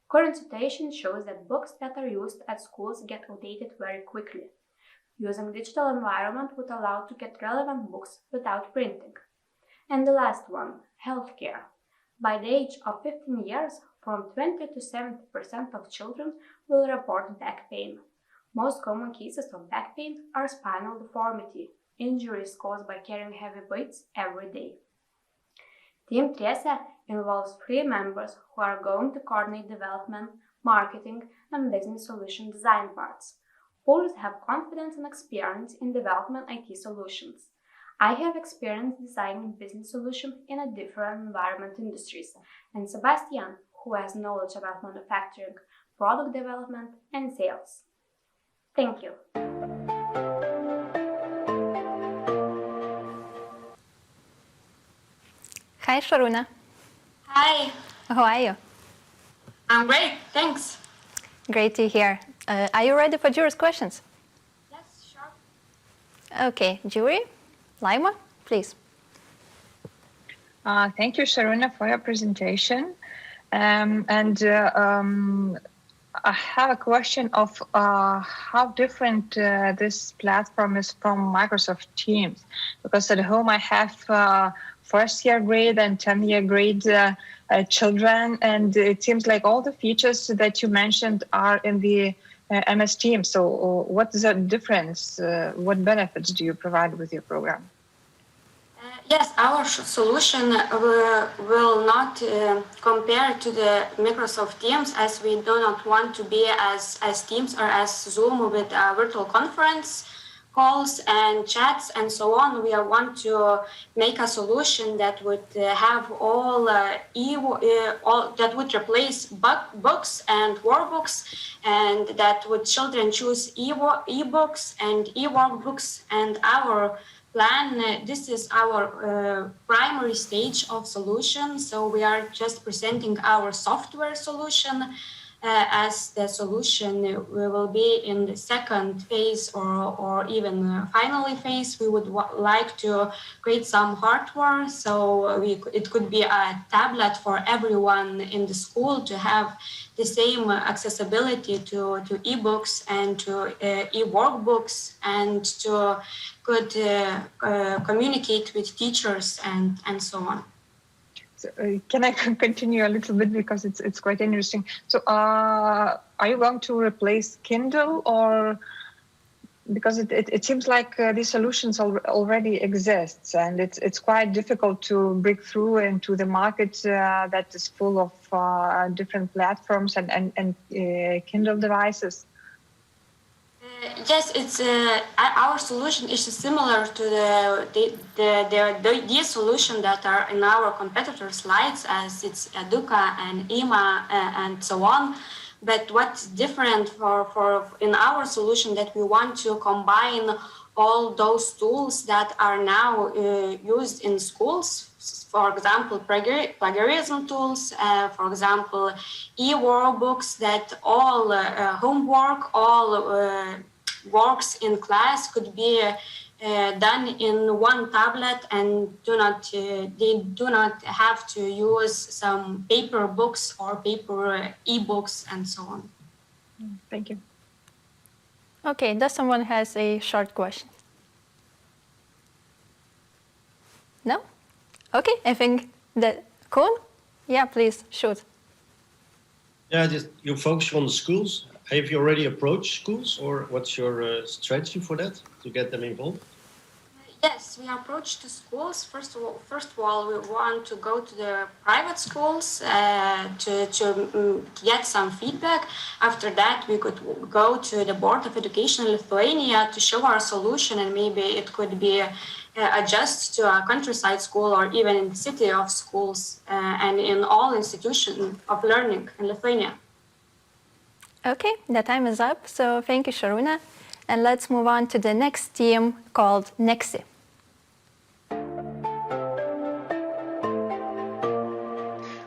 Current situation shows that books that are used at schools get outdated very quickly. Using digital environment would allow to get relevant books without printing. And the last one, healthcare. By the age of 15 years, from 20 to 70% of children will report back pain. Most common cases of back pain are spinal deformity, injuries caused by carrying heavy weights every day. Team Triese involves 3 members who are going to coordinate development, marketing, and business solution design parts. All have confidence and experience in development IT solutions. I have experience designing business solutions in a different environment industries, and Sebastian, who has knowledge about manufacturing, product development, and sales. Thank you. Hi, Sharuna. Hi. How are you? I'm great, thanks. Great to hear. Are you ready for jury's questions? Yes, sure. Okay, jury. Laima, please. Thank you, Sharuna, for your presentation. I have a question of how different this platform is from Microsoft Teams, because at home I have first-year grade and 10-year grade children, and it seems like all the features that you mentioned are in the MS Teams. So what is the difference? What benefits do you provide with your program? Yes, our solution will not compare to the Microsoft Teams, as we do not want to be as Teams or as Zoom with virtual conference calls and chats and so on. We want to make a solution that would have all that would replace books and workbooks, and that would children choose e-books and e-workbooks. And our plan, this is our primary stage of solution. So we are just presenting our software solution. As the solution will be in the second phase or even finally phase, we would like to create some hardware. So it could be a tablet for everyone in the school to have the same accessibility to e-books and to e-workbooks, and to could communicate with teachers and so on. So, can I continue a little bit, because it's quite interesting. So are you going to replace Kindle, or because it seems like these solutions already exist, and it's quite difficult to break through into the market that is full of different platforms and Kindle devices? Yes, it's our solution is similar to the solution that are in our competitors' slides, as it's Educa and EMA and so on. But what's different for in our solution, that we want to combine all those tools that are now used in schools. For example, plagiarism tools, for example, e-workbooks, that all homework, all works in class could be done in one tablet, and they do not have to use some paper books or paper e-books and so on. Thank you. Okay, does someone has a short question? No? Okay, I think that, cool? Yeah, please, shoot. Yeah, just you focus on the schools. Have you already approached schools, or what's your strategy for that to get them involved? Yes, we approach the schools. First of all, we want to go to the private schools to get some feedback. After that, we could go to the Board of Education in Lithuania to show our solution, and maybe it could be adjust to a countryside school or even in the city of schools and in all institutions of learning in Lithuania. Okay, the time is up, so thank you, Sharuna. And let's move on to the next team called Nexi.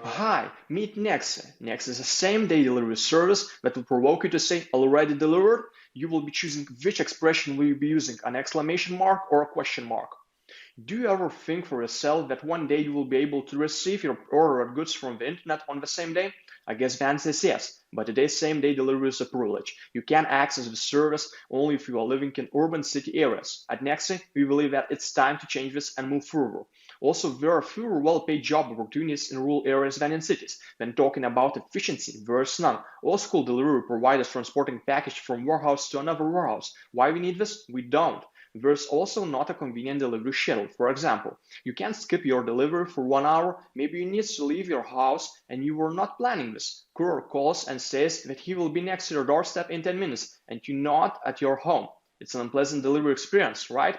Hi, meet Nexi. Nexi is a same-day delivery service that will provoke you to say, already delivered. You will be choosing which expression will you be using, an exclamation mark or a question mark. Do you ever think for yourself that one day you will be able to receive your ordered goods from the internet on the same day? I guess the answer is yes, but today's same-day delivery is a privilege. You can access the service only if you are living in urban city areas. At Nexi, we believe that it's time to change this and move forward. Also, there are fewer well-paid job opportunities in rural areas than in cities. When talking about efficiency, there's none. All school delivery providers transporting package from warehouse to another warehouse. Why we need this? We don't. There's also not a convenient delivery schedule. For example, you can't skip your delivery for 1 hour. Maybe you need to leave your house and you were not planning this. Courier calls and says that he will be next to your doorstep in 10 minutes and you're not at your home. It's an unpleasant delivery experience, right?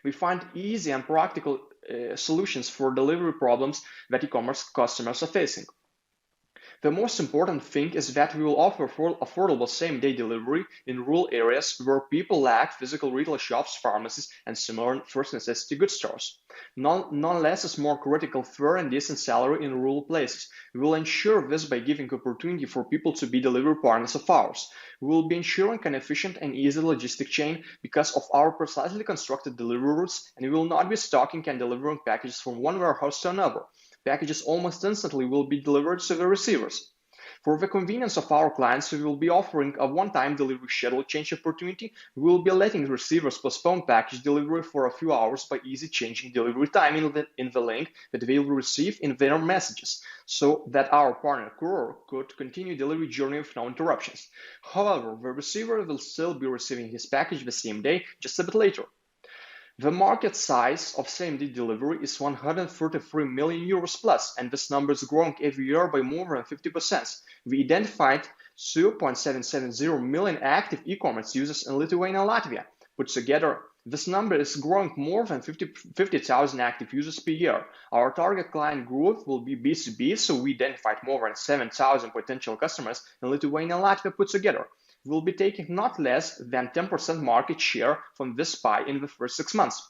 We find easy and practical solutions for delivery problems that e-commerce customers are facing. The most important thing is that we will offer affordable same-day delivery in rural areas where people lack physical retail shops, pharmacies, and similar first necessity goods stores. Nonetheless, is more critical fair and decent salary in rural places. We will ensure this by giving opportunity for people to be delivery partners of ours. We will be ensuring an efficient and easy logistic chain because of our precisely constructed delivery routes, and we will not be stocking and delivering packages from one warehouse to another. Packages almost instantly will be delivered to the receivers. For the convenience of our clients, we will be offering a one-time delivery schedule change opportunity. We will be letting receivers postpone package delivery for a few hours by easy changing delivery time in the link that they will receive in their messages, so that our partner courier could continue delivery journey with no interruptions. However, the receiver will still be receiving his package the same day, just a bit later. The market size of same-day delivery is 133 million euros plus, and this number is growing every year by more than 50%. We identified 0.770 million active e-commerce users in Lithuania and Latvia. Put together, this number is growing more than 50,000 active users per year. Our target client group will be B2B, so we identified more than 7,000 potential customers in Lithuania and Latvia put together. We'll be taking not less than 10% market share from this pie in the first 6 months.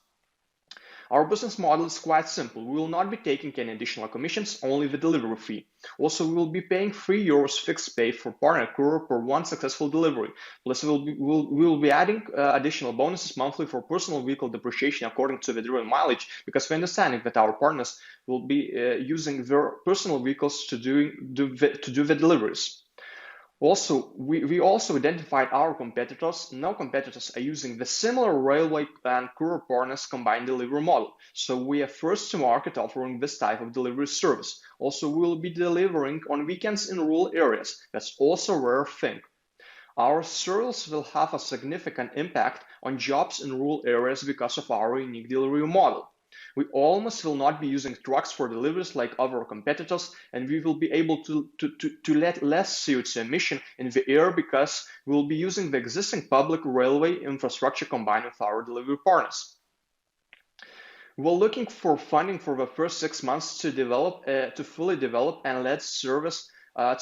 Our business model is quite simple. We will not be taking any additional commissions, only the delivery fee. Also, we will be paying €3 fixed pay for partner courier per one successful delivery. Plus, we will be adding additional bonuses monthly for personal vehicle depreciation according to the driven mileage, because we understand that our partners will be using their personal vehicles to do the deliveries. Also, we also identified our competitors. No competitors are using the similar railway and courier partners combined delivery model. So we are first to market offering this type of delivery service. Also, we will be delivering on weekends in rural areas. That's also a rare thing. Our service will have a significant impact on jobs in rural areas because of our unique delivery model. We almost will not be using trucks for deliveries like other competitors, and we will be able to let less CO2 emission in the air because we will be using the existing public railway infrastructure combined with our delivery partners. We're looking for funding for the first 6 months to fully develop and let service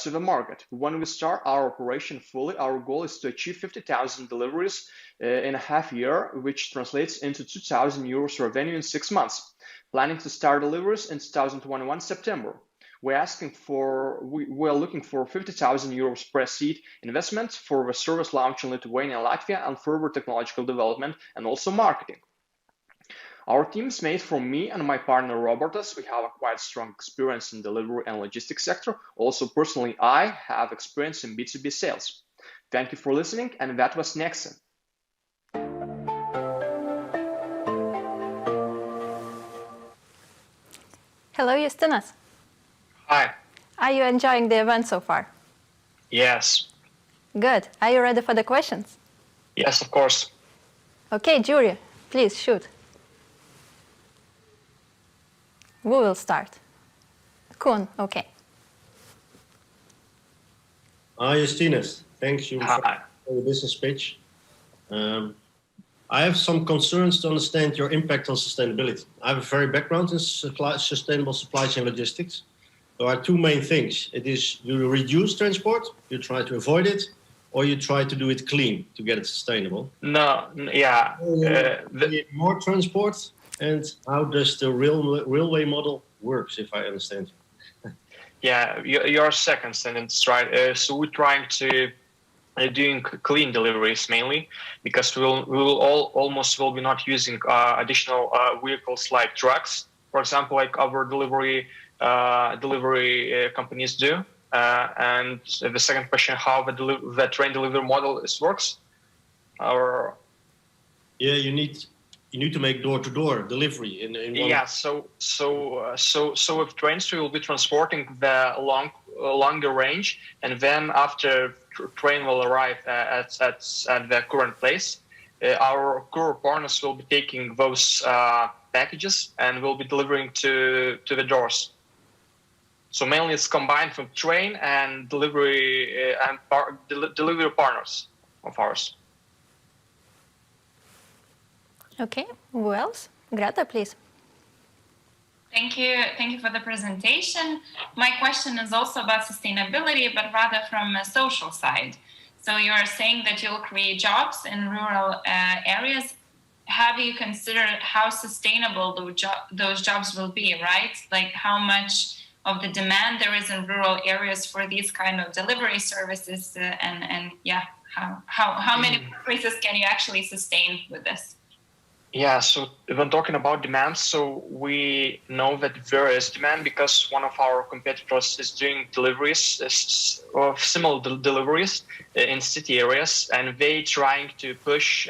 to the market. When we start our operation fully, our goal is to achieve 50,000 deliveries in a half year, which translates into €2,000 revenue in 6 months. Planning to start deliveries in 2021 September. We're looking for €50,000 per seat investment for the service launch in Lithuania and Latvia and further technological development and also marketing. Our team is made from me and my partner Robertas. We have a quite strong experience in delivery and logistics sector. Also, personally, I have experience in B2B sales. Thank you for listening, and that was Nexa. Hello, Justinas. Hi. Are you enjoying the event so far? Yes. Good. Are you ready for the questions? Yes, of course. Okay, jury, please shoot. Who will start? Kun, okay. Hi, Justinas. Thank you for the business pitch. I have some concerns to understand your impact on sustainability. I have a very background in sustainable supply chain logistics. There are two main things. It is you reduce transport, you try to avoid it, or you try to do it clean to get it sustainable. No, yeah. More transport, and how does the railway model works, if I understand you? Yeah, your second sentence, right? So we're trying to doing clean deliveries mainly, because we will almost be not using additional vehicles like trucks, for example, like our delivery companies do. And the second question, how the train delivery model works? Yeah, you need to make door-to-door delivery in one. Yeah, so with trains we will be transporting the longer range, and then after train will arrive at the current place, our courier partners will be taking those packages and will be delivering to the doors. So mainly it's combined from train and delivery and delivery partners of ours. Okay, who else? Greta, please. Thank you for the presentation. My question is also about sustainability, but rather from a social side. So you are saying that you'll create jobs in rural areas. Have you considered how sustainable those jobs will be, right? Like how much of the demand there is in rural areas for these kind of delivery services, and yeah, how many places can you actually sustain with this? Yeah, so when talking about demand, so we know that there is demand because one of our competitors is doing deliveries of similar deliveries in city areas, and they trying to push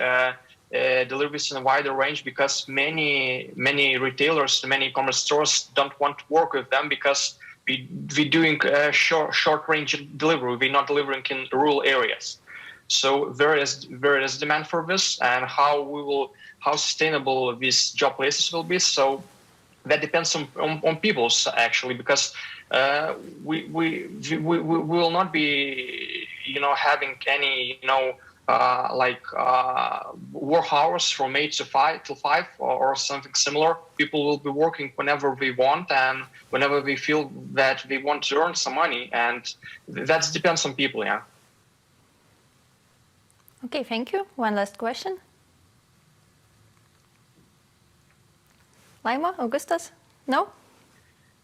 deliveries in a wider range because many retailers, many e-commerce stores don't want to work with them because we're doing short range delivery. We're not delivering in rural areas. So there is demand for this, and how sustainable these job places will be. So that depends on people actually, because we will not be having any work hours from 8 to 5 or something similar. People will be working whenever they want and whenever they feel that they want to earn some money, and that depends on people. Yeah. Okay, thank you. One last question. Laima, Augustas? No?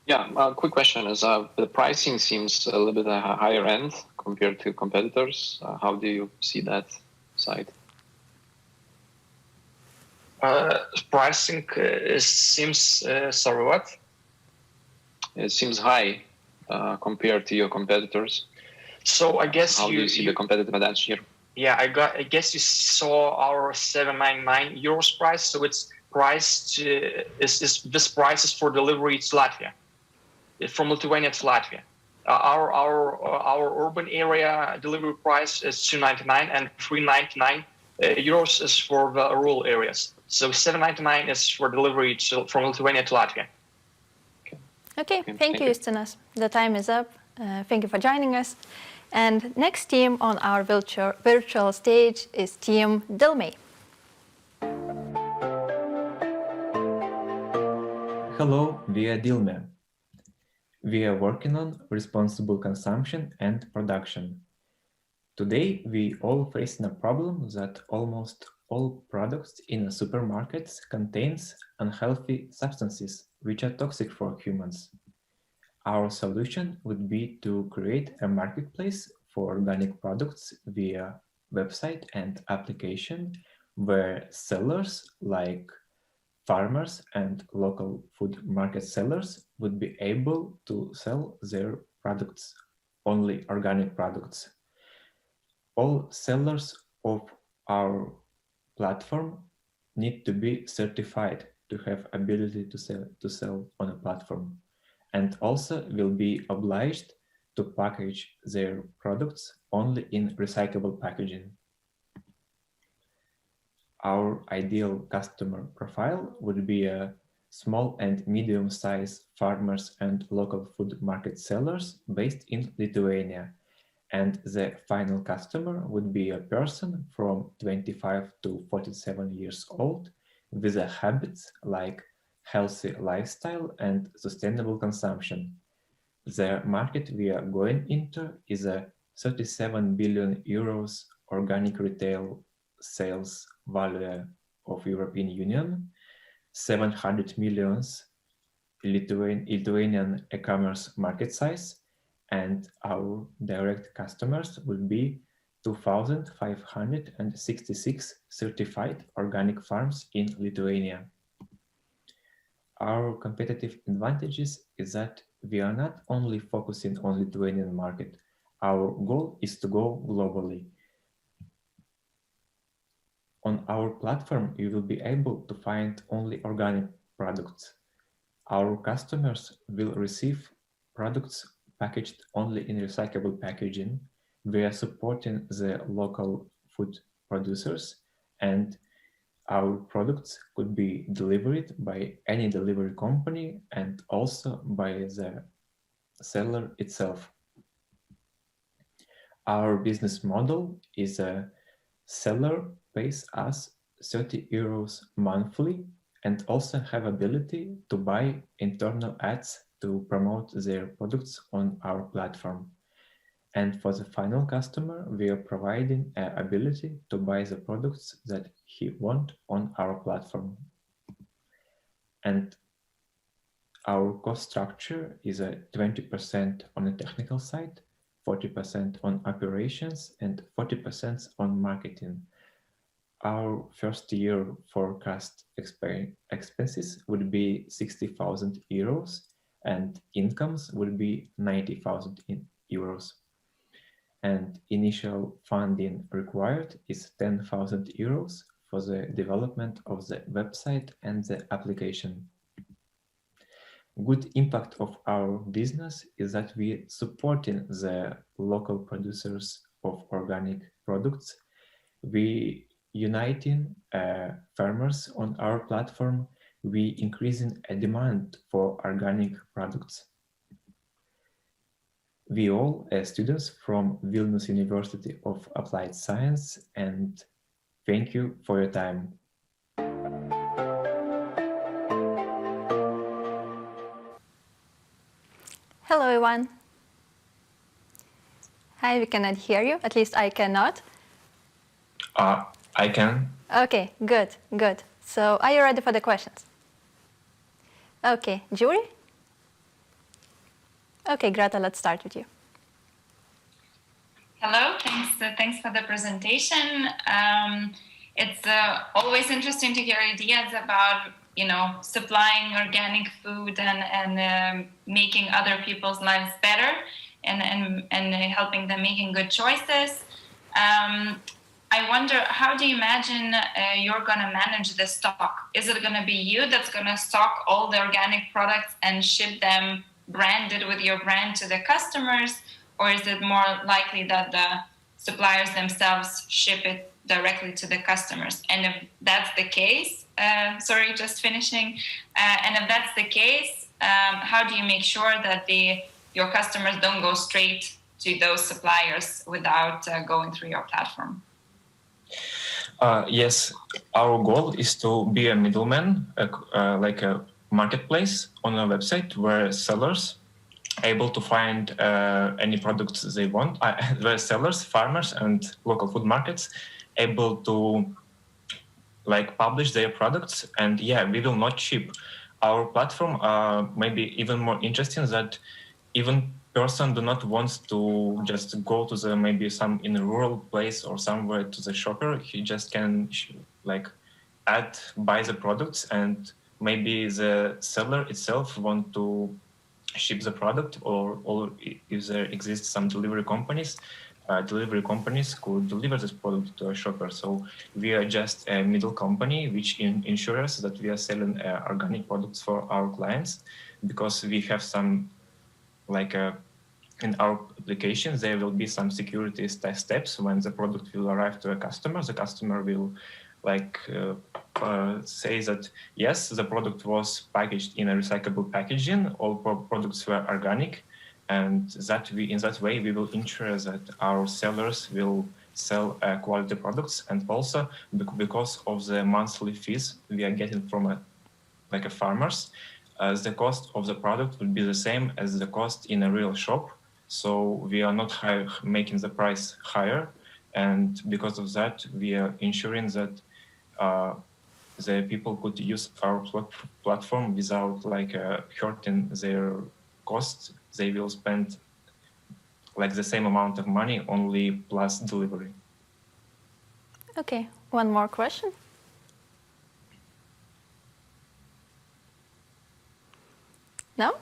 Yeah, quick question is the pricing seems a little bit higher end compared to competitors. How do you see that side? Pricing seems, sorry, what? It seems high compared to your competitors. So I guess how do you see the competitive advantage here? Yeah, I guess you saw our 799 euros price. So it's priced. This price is for delivery to Latvia, from Lithuania to Latvia. Our urban area delivery price is 299, and 399 euros is for the rural areas. So 799 is for delivery from Lithuania to Latvia. Okay, thank you, Justinas. The time is up. Thank you for joining us. And next team on our virtual stage is Team Dilmay. Hello, we are Dilmay. We are working on responsible consumption and production. Today, we all facing a problem that almost all products in supermarkets contains unhealthy substances which are toxic for humans. Our solution would be to create a marketplace for organic products via website and application where sellers like farmers and local food market sellers would be able to sell their products, only organic products. all sellers of our platform need to be certified to have ability to sell on a platform, and also will be obliged to package their products only in recyclable packaging. Our ideal customer profile would be a small and medium-sized farmers and local food market sellers based in Lithuania. And the final customer would be a person from 25 to 47 years old with a habits like healthy lifestyle and sustainable consumption. The market we are going into is a 37 billion euros organic retail sales value of European Union, 700 millions Lithuanian e-commerce market size, and our direct customers will be 2,566 certified organic farms in Lithuania. Our competitive advantages is that we are not only focusing on Lithuanian market. Our goal is to go globally. On our platform, you will be able to find only organic products. Our customers will receive products packaged only in recyclable packaging. We are supporting the local food producers, and our products could be delivered by any delivery company and also by the seller itself. Our business model is a seller pays us 30 euros monthly and also have ability to buy internal ads to promote their products on our platform. And for the final customer, we are providing an ability to buy the products that he wants on our platform. And our cost structure is a 20% on the technical side, 40% on operations, and 40% on marketing. Our first year forecast expenses would be 60,000 euros and incomes would be 90,000 euros. And initial funding required is 10,000 euros for the development of the website and the application. Good impact of our business is that we supporting the local producers of organic products. We uniting farmers on our platform. We increasing a demand for organic products. We all students from Vilnius University of Applied Science, and thank you for your time. Hello, everyone. Hi, we cannot hear you. At least I cannot. I can. Okay, good, good. So are you ready for the questions? Okay, jury? Okay, Greta, let's start with you. Hello, thanks for the presentation. It's always interesting to hear ideas about, supplying organic food and making other people's lives better and helping them making good choices. I wonder, how do you imagine you're going to manage the stock? Is it going to be you that's going to stock all the organic products and ship them branded with your brand to the customers? Or is it more likely that the suppliers themselves ship it directly to the customers? And if that's the case, sorry, just finishing. And if that's the case, how do you make sure that your customers don't go straight to those suppliers without going through your platform? Yes, our goal is to be a middleman, like a marketplace on a website where sellers able to find any products they want, where sellers, farmers, and local food markets able to publish their products. And yeah, we will not ship. Our platform maybe even more interesting that even person do not want to just go to the maybe some in a rural place or somewhere to the shopper. He just can buy the products, and maybe the seller itself want to ship the product, or if there exists some delivery companies, delivery companies could deliver this product to a shopper. So we are just a middle company which ensures that we are selling organic products for our clients, because we have some, like in our applications, there will be some security steps when the product will arrive to a customer. The customer will say that, yes, the product was packaged in a recyclable packaging, all products were organic, and that in that way we will ensure that our sellers will sell quality products. And also because of the monthly fees we are getting from farmers, the cost of the product will be the same as the cost in a real shop. So we are not making the price higher, and because of that we are ensuring that the people could use our platform without hurting their costs. They will spend the same amount of money, only plus delivery. Okay, one more question. No?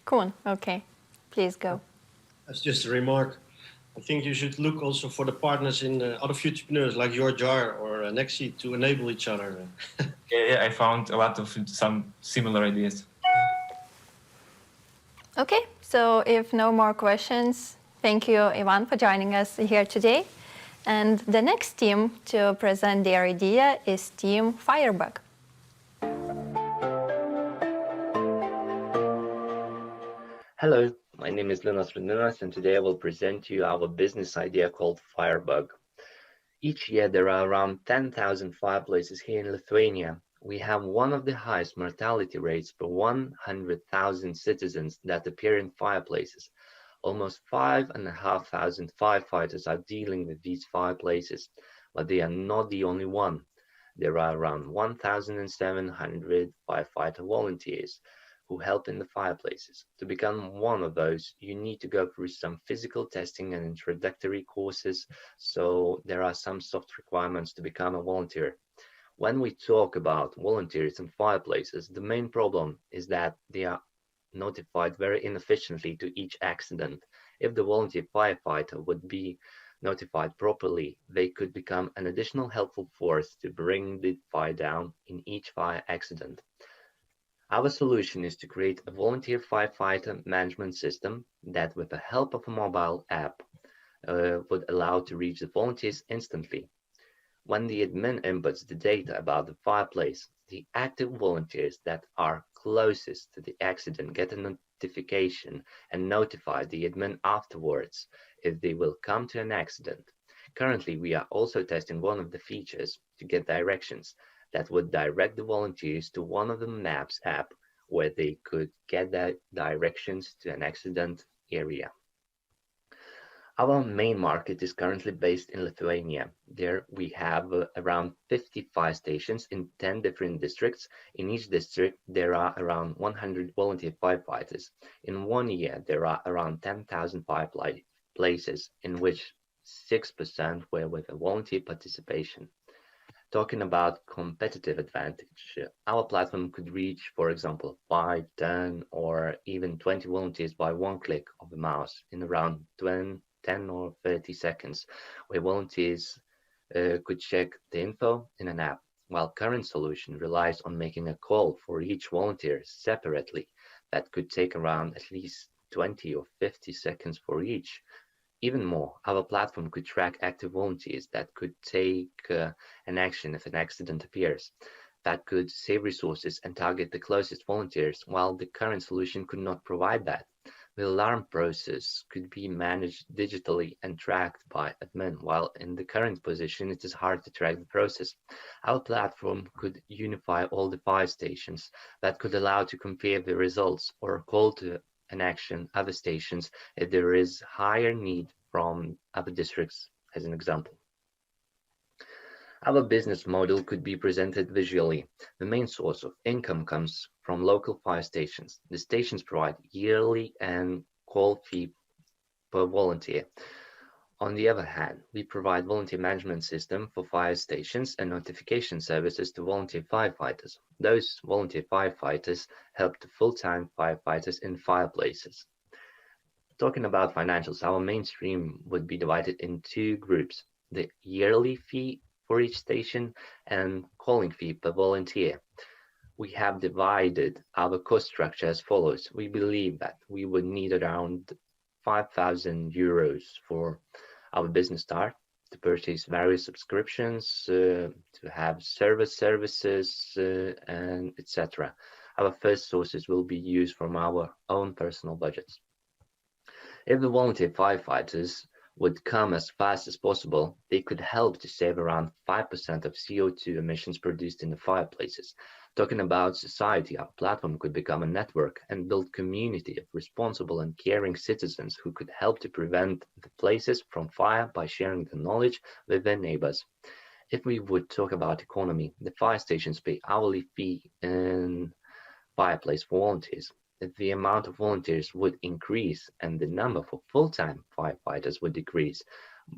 Cool, okay, please go. That's just a remark. I think you should look also for the partners in other Futurepreneurs like your jar or Nexi to enable each other. Yeah, I found a lot of some similar ideas. Okay, so if no more questions, thank you, Ivan, for joining us here today. And the next team to present their idea is Team Firebug. Hello, my name is Linas Rudninas, and today I will present to you our business idea called Firebug. Each year there are around 10,000 fireplaces here in Lithuania. We have one of the highest mortality rates per 100,000 citizens that appear in fireplaces. Almost 5,500 firefighters are dealing with these fireplaces, but they are not the only one. There are around 1,700 firefighter volunteers who help in the fireplaces. To become one of those, you need to go through some physical testing and introductory courses, so there are some soft requirements to become a volunteer. When we talk about volunteers and fireplaces, the main problem is that they are notified very inefficiently to each accident. If the volunteer firefighter would be notified properly, they could become an additional helpful force to bring the fire down in each fire accident. Our solution is to create a volunteer firefighter management system that, with the help of a mobile app, would allow to reach the volunteers instantly. When the admin inputs the data about the fireplace, the active volunteers that are closest to the accident get a notification and notify the admin afterwards if they will come to an accident. Currently, we are also testing one of the features to get directions that would direct the volunteers to one of the Maps app where they could get their directions to an accident area. Our main market is currently based in Lithuania. There we have around 50 fire stations in 10 different districts. In each district, there are around 100 volunteer firefighters. In 1 year, there are around 10,000 fireplaces, in which 6% were with a volunteer participation. Talking about competitive advantage, our platform could reach, for example, 5, 10, or even 20 volunteers by one click of the mouse in around 10 or 30 seconds, where volunteers could check the info in an app, while current solution relies on making a call for each volunteer separately. That could take around at least 20 or 50 seconds for each. Even more, our platform could track active volunteers that could take an action if an accident appears. That could save resources and target the closest volunteers, while the current solution could not provide that. The alarm process could be managed digitally and tracked by admin, while in the current position it is hard to track the process. Our platform could unify all the fire stations. That could allow to compare the results or call to an action other stations if there is higher need from other districts, as an example. Our business model could be presented visually. The main source of income comes from local fire stations. The stations provide yearly and call fee per volunteer. On the other hand, we provide volunteer management system for fire stations and notification services to volunteer firefighters. Those volunteer firefighters help the full-time firefighters in fireplaces. Talking about financials, our mainstream would be divided in two groups: the yearly fee for each station and calling fee per volunteer. We have divided our cost structure as follows. We believe that we would need around 5,000 euros for our business start, to purchase various subscriptions, to have services, and etc. Our first sources will be used from our own personal budgets. If the volunteer firefighters would come as fast as possible, they could help to save around 5% of CO2 emissions produced in the fireplaces. Talking about society, our platform could become a network and build community of responsible and caring citizens who could help to prevent the places from fire by sharing the knowledge with their neighbors. If we would talk about economy, the fire stations pay hourly fee in fireplace for volunteers. If the amount of volunteers would increase and the number for full-time firefighters would decrease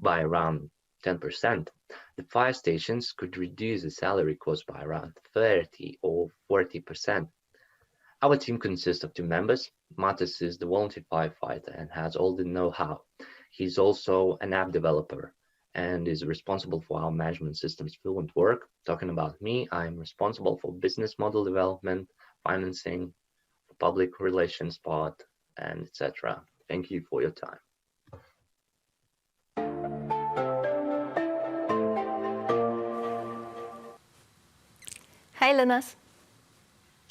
by around 10%, the fire stations could reduce the salary cost by around 30 or 40%. Our team consists of 2 members. Matas is the volunteer firefighter and has all the know-how. He's also an app developer and is responsible for our management system's fluent work. Talking about me, I'm responsible for business model development, financing, public relations part, and etc. Thank you for your time. Hi, Linus.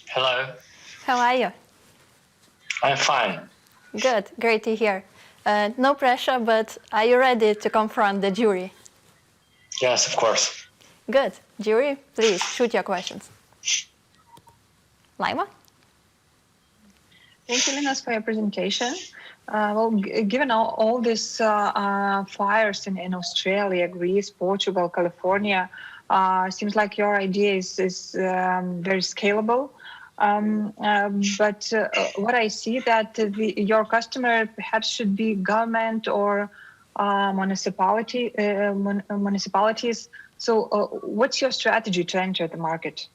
Hello. How are you? I'm fine. Good, great to hear. No pressure, but are you ready to confront the jury? Yes, of course. Good. Jury, please shoot your questions. Laima? Thank you, Linus, for your presentation. Given all these fires in Australia, Greece, Portugal, California, seems like your idea is very scalable. But what I see that your customer perhaps should be government or municipalities. So what's your strategy to enter the market?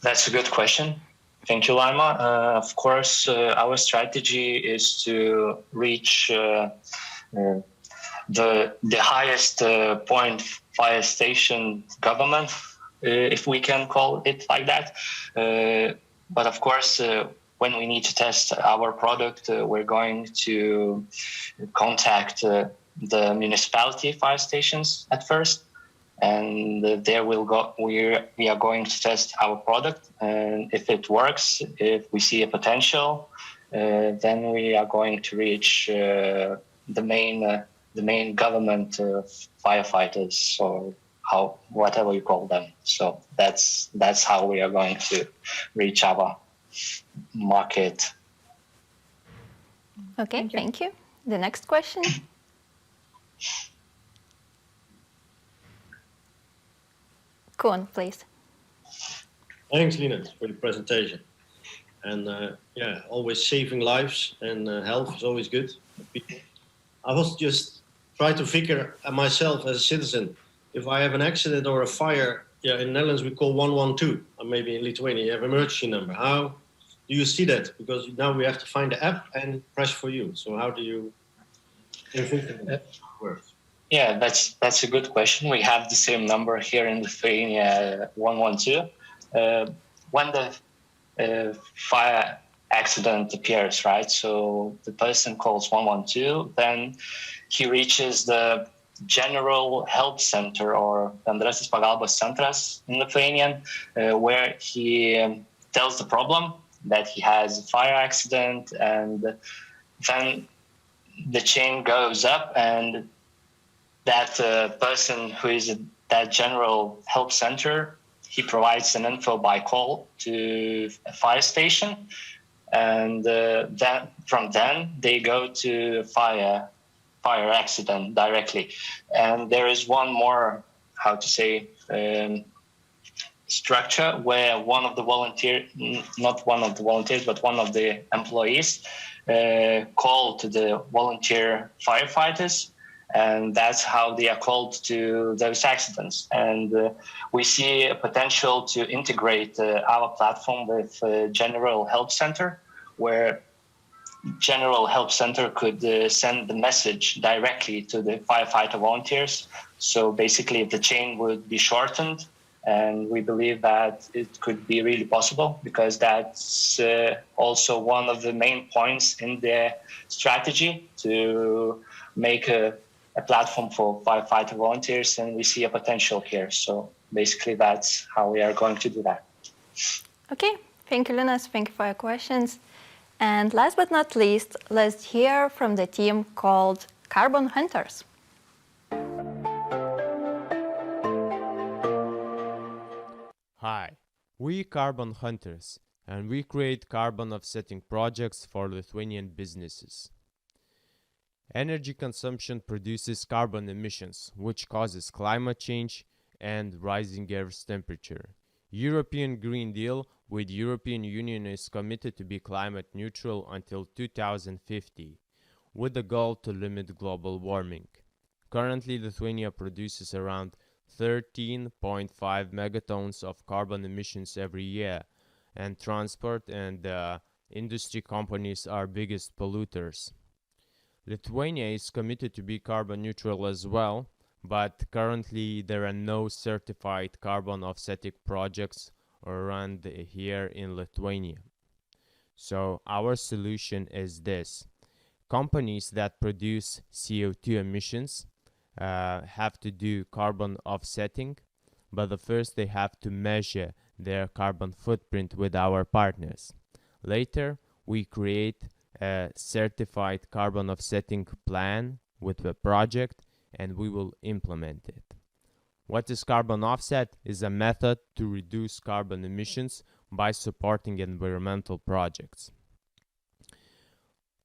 That's a good question. Thank you, Laima. Of course, our strategy is to reach the highest point fire station government, if we can call it like that. But of course, when we need to test our product, we're going to contact the municipality fire stations at first. And there we'll go. We are going to test our product, and if it works, if we see a potential, then we are going to reach the main government firefighters, or whatever you call them. So that's how we are going to reach our market. Okay, thank you. The next question. Koen, please. Thanks, Linus, for the presentation. And always saving lives and health is always good. I was just trying to figure myself as a citizen, if I have an accident or a fire, in the Netherlands we call 112, or maybe in Lithuania you have an emergency number. How do you see that? Because now we have to find the app and press for you. So how do you think that works? Yeah, that's a good question. We have the same number here in Lithuania, 112. When the fire accident appears, right? So the person calls 112, then he reaches the General Help Center, or Bendrasis Pagalbos Centras in Lithuanian, where he tells the problem that he has a fire accident, and then the chain goes up, and that person who is at that General Help Center, he provides an info by call to a fire station, and from then they go to fire accident directly. And there is one more, structure where one of the employees call to the volunteer firefighters, and that's how they are called to those accidents. And we see a potential to integrate our platform with General Help Center, where general help center could send the message directly to the firefighter volunteers. So basically the chain would be shortened, and we believe that it could be really possible because that's also one of the main points in the strategy to make a platform for firefighter volunteers, and we see a potential here. So basically that's how we are going to do that. Okay, thank you, Linus. Thank you for your questions. And last but not least, let's hear from the team called Carbon Hunters. Hi, we Carbon Hunters, and we create carbon offsetting projects for Lithuanian businesses. Energy consumption produces carbon emissions, which causes climate change and rising Earth's temperature. European Green Deal with European Union is committed to be climate neutral until 2050, with the goal to limit global warming. Currently, Lithuania produces around 13.5 megatons of carbon emissions every year, and transport and industry companies are biggest polluters. Lithuania is committed to be carbon neutral as well, but currently there are no certified carbon offsetting projects around here in Lithuania. So our solution is this. Companies that produce CO2 emissions have to do carbon offsetting, but first they have to measure their carbon footprint with our partners. Later, we create a certified carbon offsetting plan with the project, and we will implement it. What is carbon offset? Is a method to reduce carbon emissions by supporting environmental projects.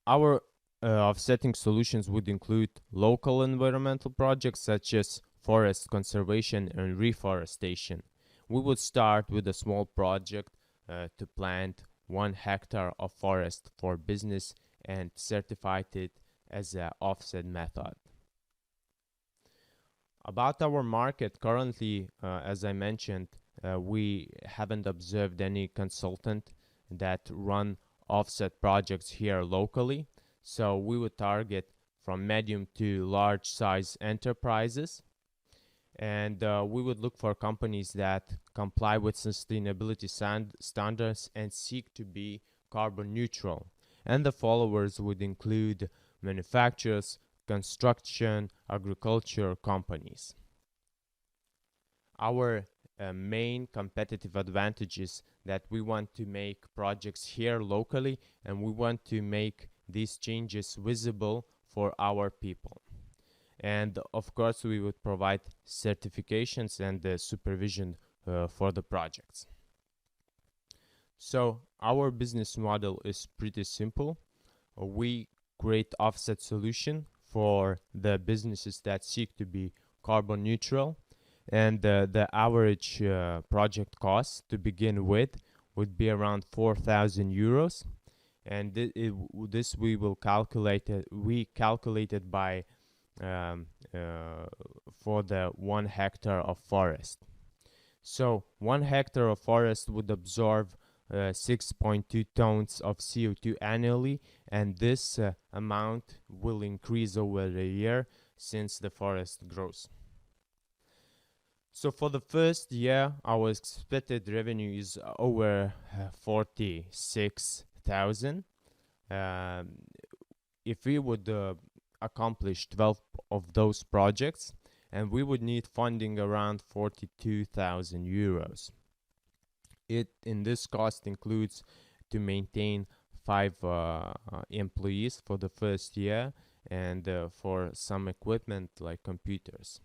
Our offsetting solutions would include local environmental projects such as forest conservation and reforestation. We would start with a small project to plant 1 hectare of forest for business and certify it as an offset method. About our market, currently, as I mentioned, we haven't observed any consultant that run offset projects here locally. So we would target from medium to large size enterprises. And we would look for companies that comply with sustainability standards and seek to be carbon neutral. And the followers would include manufacturers, construction, agriculture companies. Our main competitive advantage is that we want to make projects here locally, and we want to make these changes visible for our people. And of course, we would provide certifications and supervision for the projects. So our business model is pretty simple. We create offset solution for the businesses that seek to be carbon neutral, and the average project cost to begin with would be around 4,000 euros, and this we will calculate we calculated by for the 1 hectare of forest. So 1 hectare of forest would absorb 6.2 tons of CO2 annually, and this amount will increase over the year since the forest grows. So for the first year, our expected revenue is over 46,000. If we would accomplish 12 of those projects, and we would need funding around 42,000 euros. In this cost includes to maintain 5 employees for the first year, and for some equipment like computers.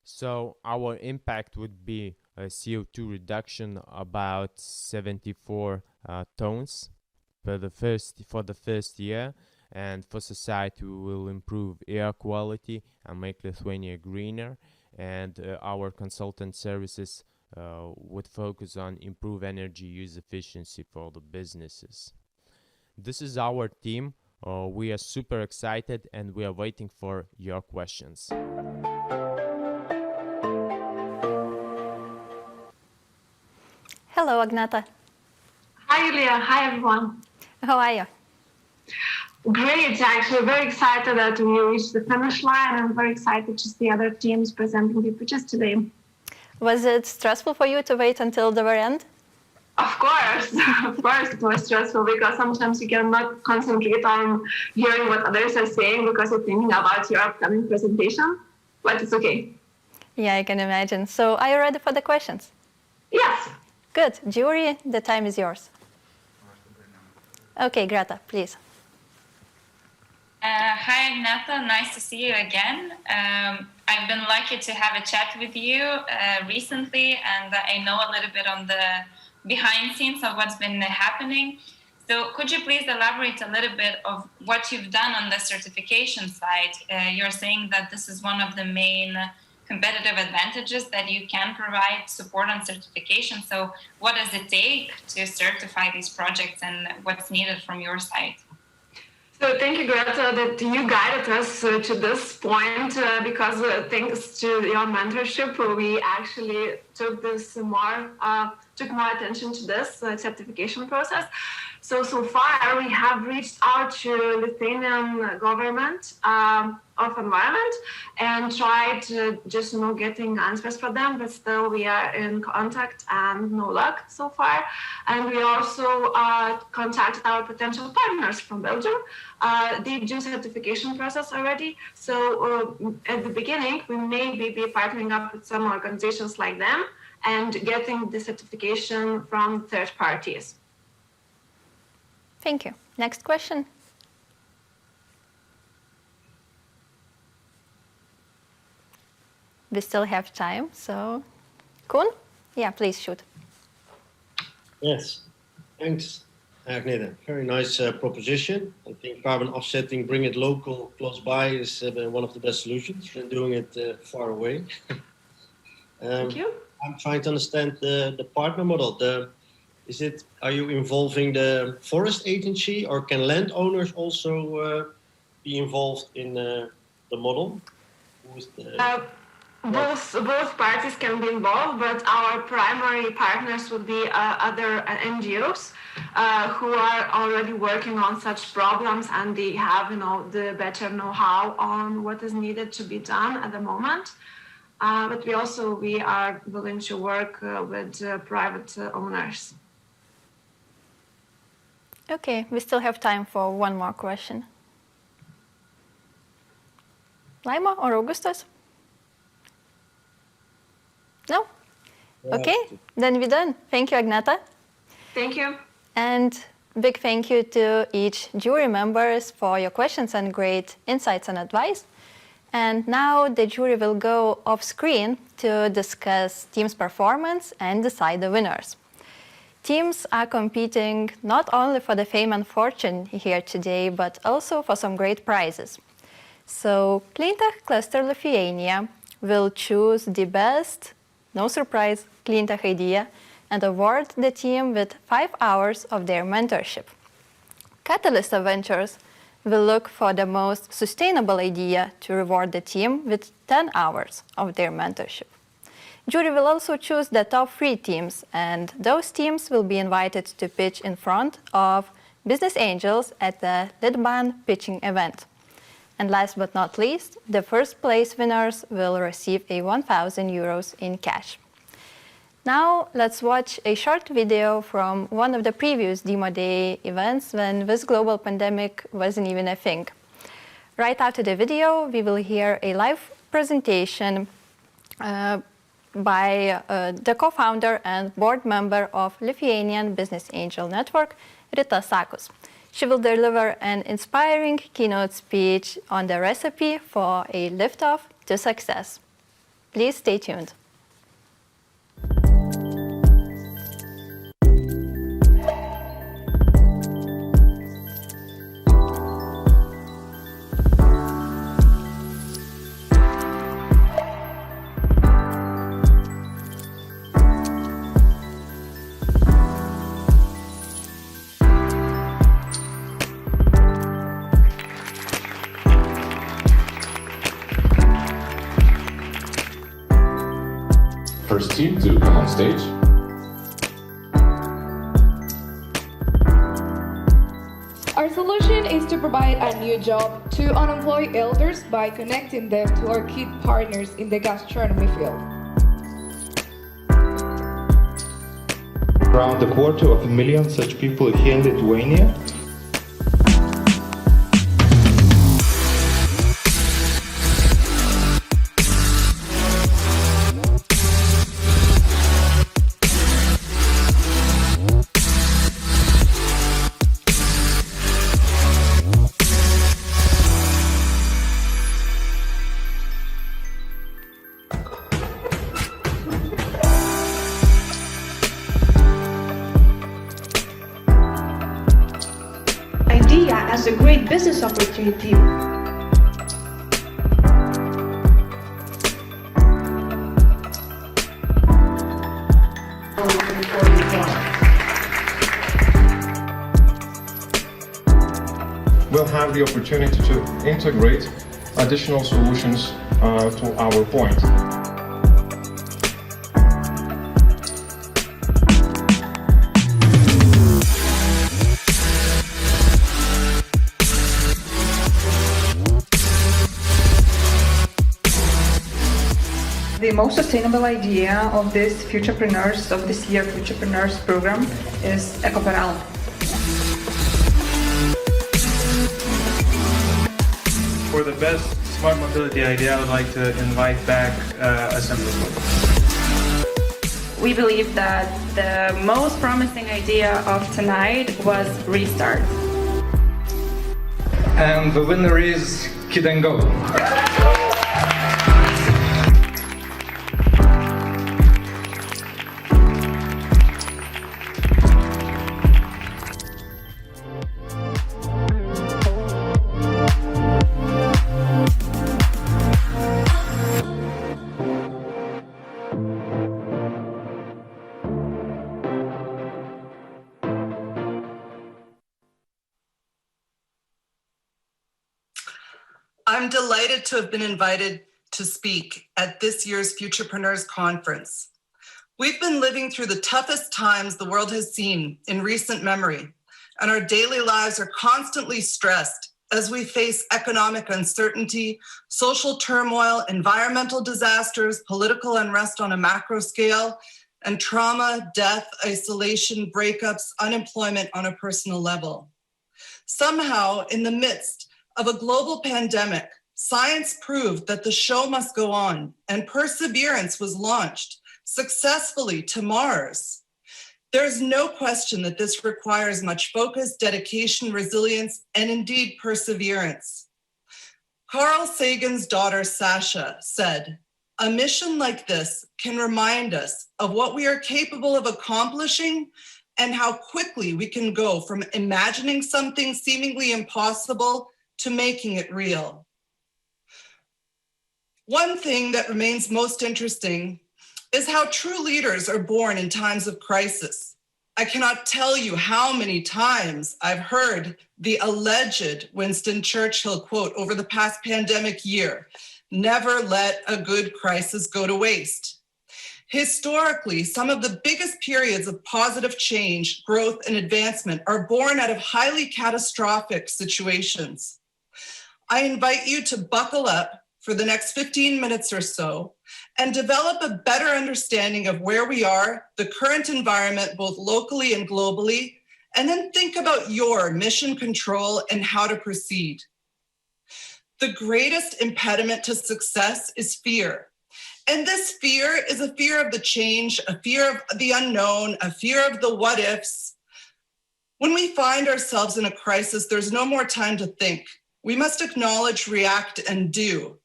So our impact would be a CO2 reduction about 74 tons for the first year, and for society we will improve air quality and make Lithuania greener, and our consultant services would focus on improve energy use efficiency for the businesses. This is our team. We are super excited and we are waiting for your questions. Hello, Agnata. Hi, Julia. Hi, everyone. How are you? Great, actually, very excited that we reached the finish line. I'm very excited to see other teams presenting their pitches today. Was it stressful for you to wait until the very end? Of course, of course, it was stressful because sometimes you cannot concentrate on hearing what others are saying because you're thinking about your upcoming presentation, but it's okay. Yeah, I can imagine. So are you ready for the questions? Yes. Good. Jury, the time is yours. Okay, Greta, please. Hi, Agneta. Nice to see you again. I've been lucky to have a chat with you recently, and I know a little bit on the behind scenes of what's been happening. So could you please elaborate a little bit of what you've done on the certification side? You're saying that this is one of the main competitive advantages that you can provide support on certification. So what does it take to certify these projects and what's needed from your side? So thank you, Greta, that you guided us to this point because thanks to your mentorship, we actually took more attention to this certification process. So far we have reached out to Lithuanian government of environment and tried to just getting answers for them, but still we are in contact and no luck so far. And we also contacted our potential partners from Belgium. They do certification process already. So at the beginning, we may be partnering up with some organizations like them and getting the certification from third parties. Thank you. Next question. We still have time, so Koen? Yeah, please shoot. Yes, thanks, Agneta. Very nice proposition. I think carbon offsetting, bring it local, close by, is one of the best solutions than doing it far away. Thank you. I'm trying to understand the partner model. Are you involving the forest agency, or can landowners also be involved in the model? Both parties can be involved, but our primary partners would be other NGOs who are already working on such problems, and they have the better know-how on what is needed to be done at the moment. But we are willing to work with private owners. Okay, we still have time for one more question. Laima or Augustus? No? Okay, then we're done. Thank you, Agneta. Thank you. And big thank you to each jury members for your questions and great insights and advice. And now the jury will go off screen to discuss team's performance and decide the winners. Teams are competing not only for the fame and fortune here today, but also for some great prizes. So Cleantech Cluster Lithuania will choose the best, no surprise, Cleantech idea and award the team with 5 hours of their mentorship. Catalyst Ventures will look for the most sustainable idea to reward the team with 10 hours of their mentorship. Jury will also choose the top 3 teams, and those teams will be invited to pitch in front of business angels at the Litban pitching event. And last but not least, the first place winners will receive a 1,000 euros in cash. Now let's watch a short video from one of the previous Demo Day events when this global pandemic wasn't even a thing. Right after the video, we will hear a live presentation by the co-founder and board member of Lithuanian Business Angel Network, Rita Sakus. She will deliver an inspiring keynote speech on the recipe for a liftoff to success. Please stay tuned. First team to come on stage. Our solution is to provide a new job to unemployed elders by connecting them to our key partners in the gastronomy field. Around 250,000 such people here in Lithuania. Idea as a great business opportunity. We'll have the opportunity to integrate additional solutions to our point. The most sustainable idea of this Futurepreneurs of this year Futurepreneurs program is Ecoperal. For the best smart mobility idea, I would like to invite back assembly. We believe that the most promising idea of tonight was Restart. And the winner is Kid and Go. I'm delighted to have been invited to speak at this year's Futurepreneurs Conference. We've been living through the toughest times the world has seen in recent memory, and our daily lives are constantly stressed as we face economic uncertainty, social turmoil, environmental disasters, political unrest on a macro scale, and trauma, death, isolation, breakups, unemployment on a personal level. Somehow, in the midst of a global pandemic, science proved that the show must go on, and Perseverance was launched successfully to Mars. There's no question that this requires much focus, dedication, resilience, and indeed perseverance. Carl Sagan's daughter, Sasha, said, "A mission like this can remind us of what we are capable of accomplishing and how quickly we can go from imagining something seemingly impossible to making it real." One thing that remains most interesting is how true leaders are born in times of crisis. I cannot tell you how many times I've heard the alleged Winston Churchill quote over the past pandemic year, "Never let a good crisis go to waste." Historically, some of the biggest periods of positive change, growth, and advancement are born out of highly catastrophic situations. I invite you to buckle up for the next 15 minutes or so and develop a better understanding of where we are, the current environment, both locally and globally, and then think about your mission control and how to proceed. The greatest impediment to success is fear. And this fear is a fear of the change, a fear of the unknown, a fear of the what ifs. When we find ourselves in a crisis, there's no more time to think. We must acknowledge, react, and do.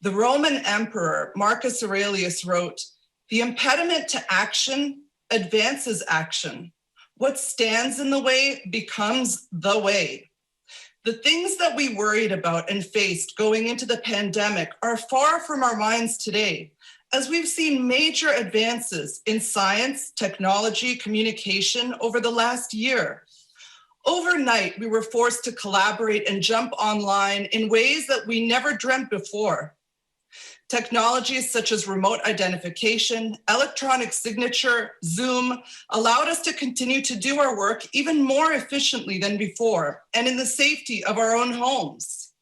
The Roman emperor, Marcus Aurelius, wrote, "The impediment to action advances action. What stands in the way becomes the way." The things that we worried about and faced going into the pandemic are far from our minds today, as we've seen major advances in science, technology, communication over the last year. Overnight, we were forced to collaborate and jump online in ways that we never dreamt before. Technologies such as remote identification, electronic signature, Zoom, allowed us to continue to do our work even more efficiently than before and in the safety of our own homes.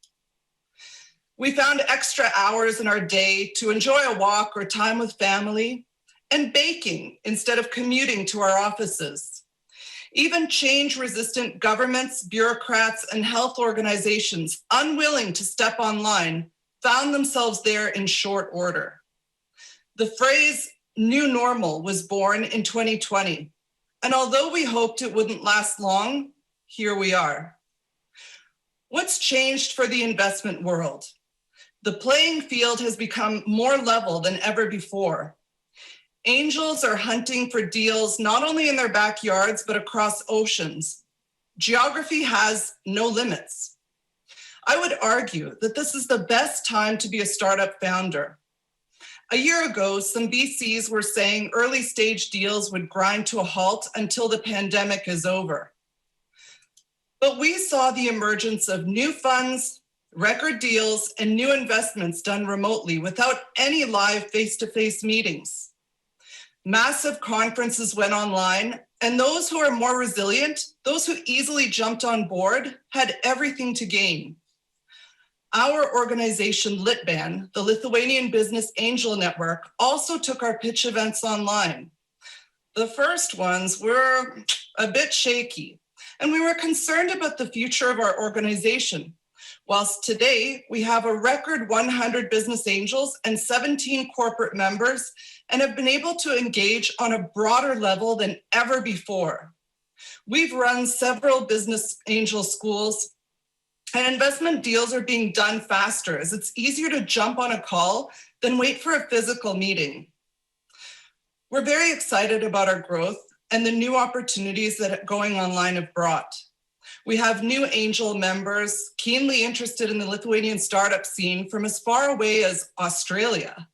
We found extra hours in our day to enjoy a walk or time with family and baking instead of commuting to our offices. Even change-resistant governments, bureaucrats, and health organizations unwilling to step online found themselves there in short order. The phrase new normal was born in 2020, and although we hoped it wouldn't last long, here we are. What's changed for the investment world? The playing field has become more level than ever before. Angels are hunting for deals not only in their backyards, but across oceans. Geography has no limits. I would argue that this is the best time to be a startup founder. A year ago, some VCs were saying early stage deals would grind to a halt until the pandemic is over. But we saw the emergence of new funds, record deals, and new investments done remotely without any live face-to-face meetings. Massive conferences went online, and those who are more resilient, those who easily jumped on board, had everything to gain. Our organization, Litban, the Lithuanian Business Angel Network, also took our pitch events online. The first ones were a bit shaky, and we were concerned about the future of our organization. Whilst today we have a record 100 business angels and 17 corporate members and have been able to engage on a broader level than ever before. We've run several business angel schools, and investment deals are being done faster as it's easier to jump on a call than wait for a physical meeting. We're very excited about our growth and the new opportunities that going online have brought. We have new angel members keenly interested in the Lithuanian startup scene from as far away as Australia.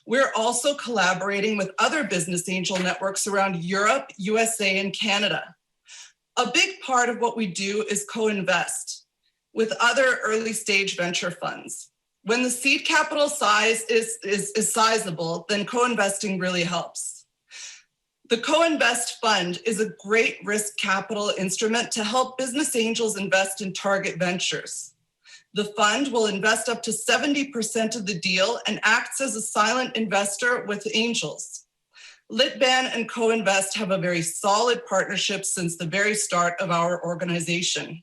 We're also collaborating with other business angel networks around Europe, USA, and Canada. A big part of what we do is co-invest with other early stage venture funds. When the seed capital size is sizable, then co-investing really helps. The Co-Invest Fund is a great risk capital instrument to help business angels invest in target ventures. The fund will invest up to 70% of the deal and acts as a silent investor with angels. Litban and Co-Invest have a very solid partnership since the very start of our organization.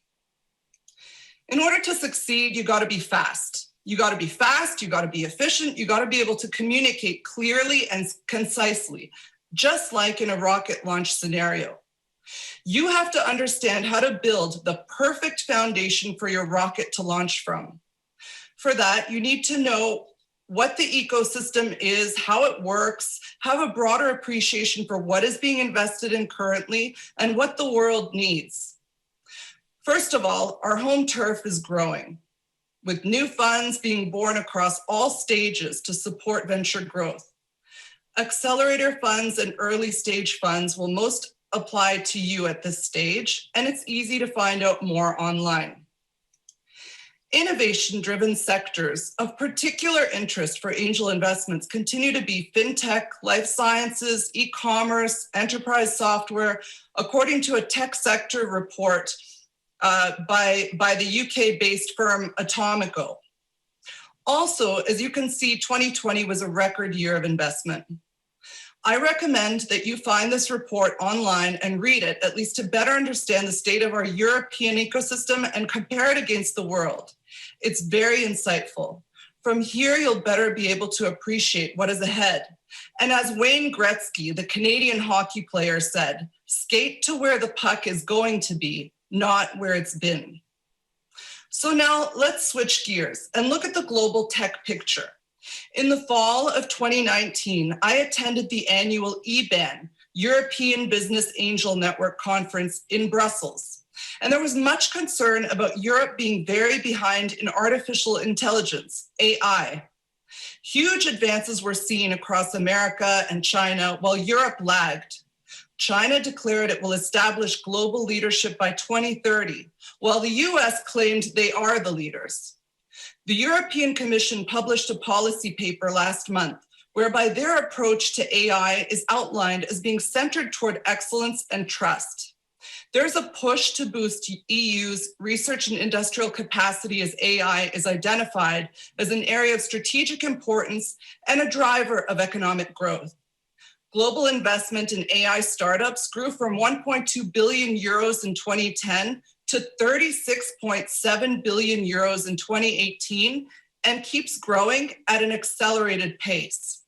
In order to succeed, you gotta be fast. You gotta be fast, you gotta be efficient, you gotta be able to communicate clearly and concisely, just like in a rocket launch scenario. You have to understand how to build the perfect foundation for your rocket to launch from. For that, you need to know what the ecosystem is, how it works, have a broader appreciation for what is being invested in currently and what the world needs. First of all, our home turf is growing, with new funds being born across all stages to support venture growth. Accelerator funds and early stage funds will most apply to you at this stage, and it's easy to find out more online. Innovation-driven sectors of particular interest for angel investments continue to be fintech, life sciences, e-commerce, enterprise software, according to a tech sector report by the UK-based firm Atomico. Also, as you can see, 2020 was a record year of investment. I recommend that you find this report online and read it, at least to better understand the state of our European ecosystem and compare it against the world. It's very insightful. From here, you'll better be able to appreciate what is ahead. And as Wayne Gretzky, the Canadian hockey player, said, skate to where the puck is going to be, not where it's been. So now let's switch gears and look at the global tech picture. In the fall of 2019, I attended the annual EBAN, European Business Angel Network Conference in Brussels. And there was much concern about Europe being very behind in artificial intelligence, AI. Huge advances were seen across America and China while Europe lagged. China declared it will establish global leadership by 2030, while the US claimed they are the leaders. The European Commission published a policy paper last month whereby their approach to AI is outlined as being centered toward excellence and trust. There's a push to boost EU's research and industrial capacity as AI is identified as an area of strategic importance and a driver of economic growth. Global investment in AI startups grew from 1.2 billion euros in 2010 to 36.7 billion euros in 2018 and keeps growing at an accelerated pace.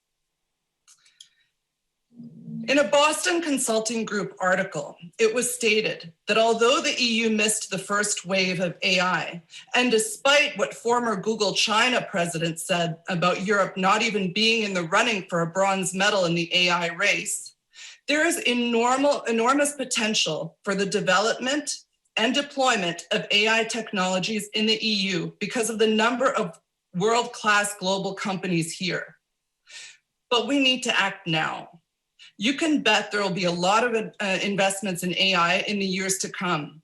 In a Boston Consulting Group article, it was stated that although the EU missed the first wave of AI, and despite what former Google China president said about Europe not even being in the running for a bronze medal in the AI race, there is enormous potential for the development and deployment of AI technologies in the EU because of the number of world-class global companies here. But we need to act now. You can bet there will be a lot of investments in AI in the years to come.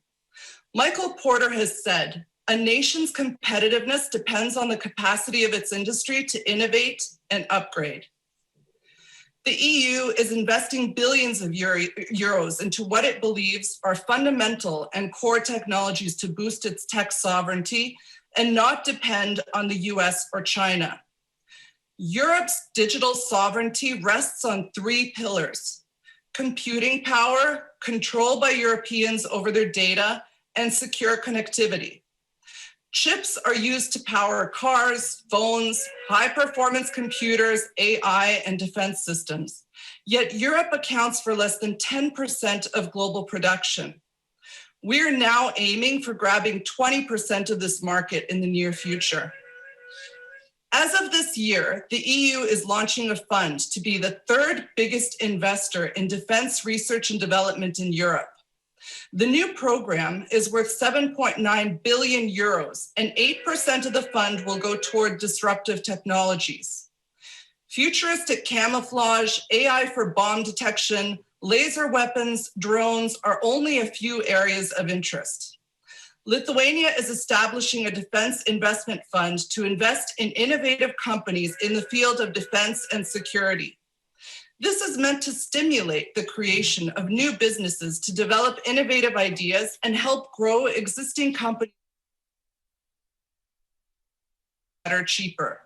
Michael Porter has said, a nation's competitiveness depends on the capacity of its industry to innovate and upgrade. The EU is investing billions of euros into what it believes are fundamental and core technologies to boost its tech sovereignty and not depend on the US or China. Europe's digital sovereignty rests on three pillars: computing power, control by Europeans over their data, and secure connectivity. Chips are used to power cars, phones, high-performance computers, AI, and defense systems. Yet Europe accounts for less than 10% of global production. We're now aiming for grabbing 20% of this market in the near future. As of this year, the EU is launching a fund to be the third biggest investor in defense research and development in Europe. The new program is worth 7.9 billion euros, and 8% of the fund will go toward disruptive technologies. Futuristic camouflage, AI for bomb detection, laser weapons, drones are only a few areas of interest. Lithuania is establishing a defense investment fund to invest in innovative companies in the field of defense and security. This is meant to stimulate the creation of new businesses to develop innovative ideas and help grow existing companies better, cheaper.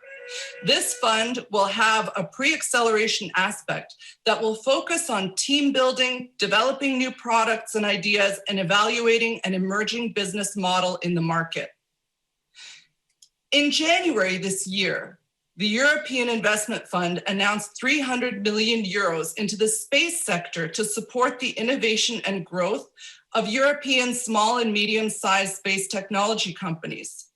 This fund will have a pre-acceleration aspect that will focus on team building, developing new products and ideas, and evaluating an emerging business model in the market. In January this year, the European Investment Fund announced 300 million euros into the space sector to support the innovation and growth of European small and medium-sized space technology companies.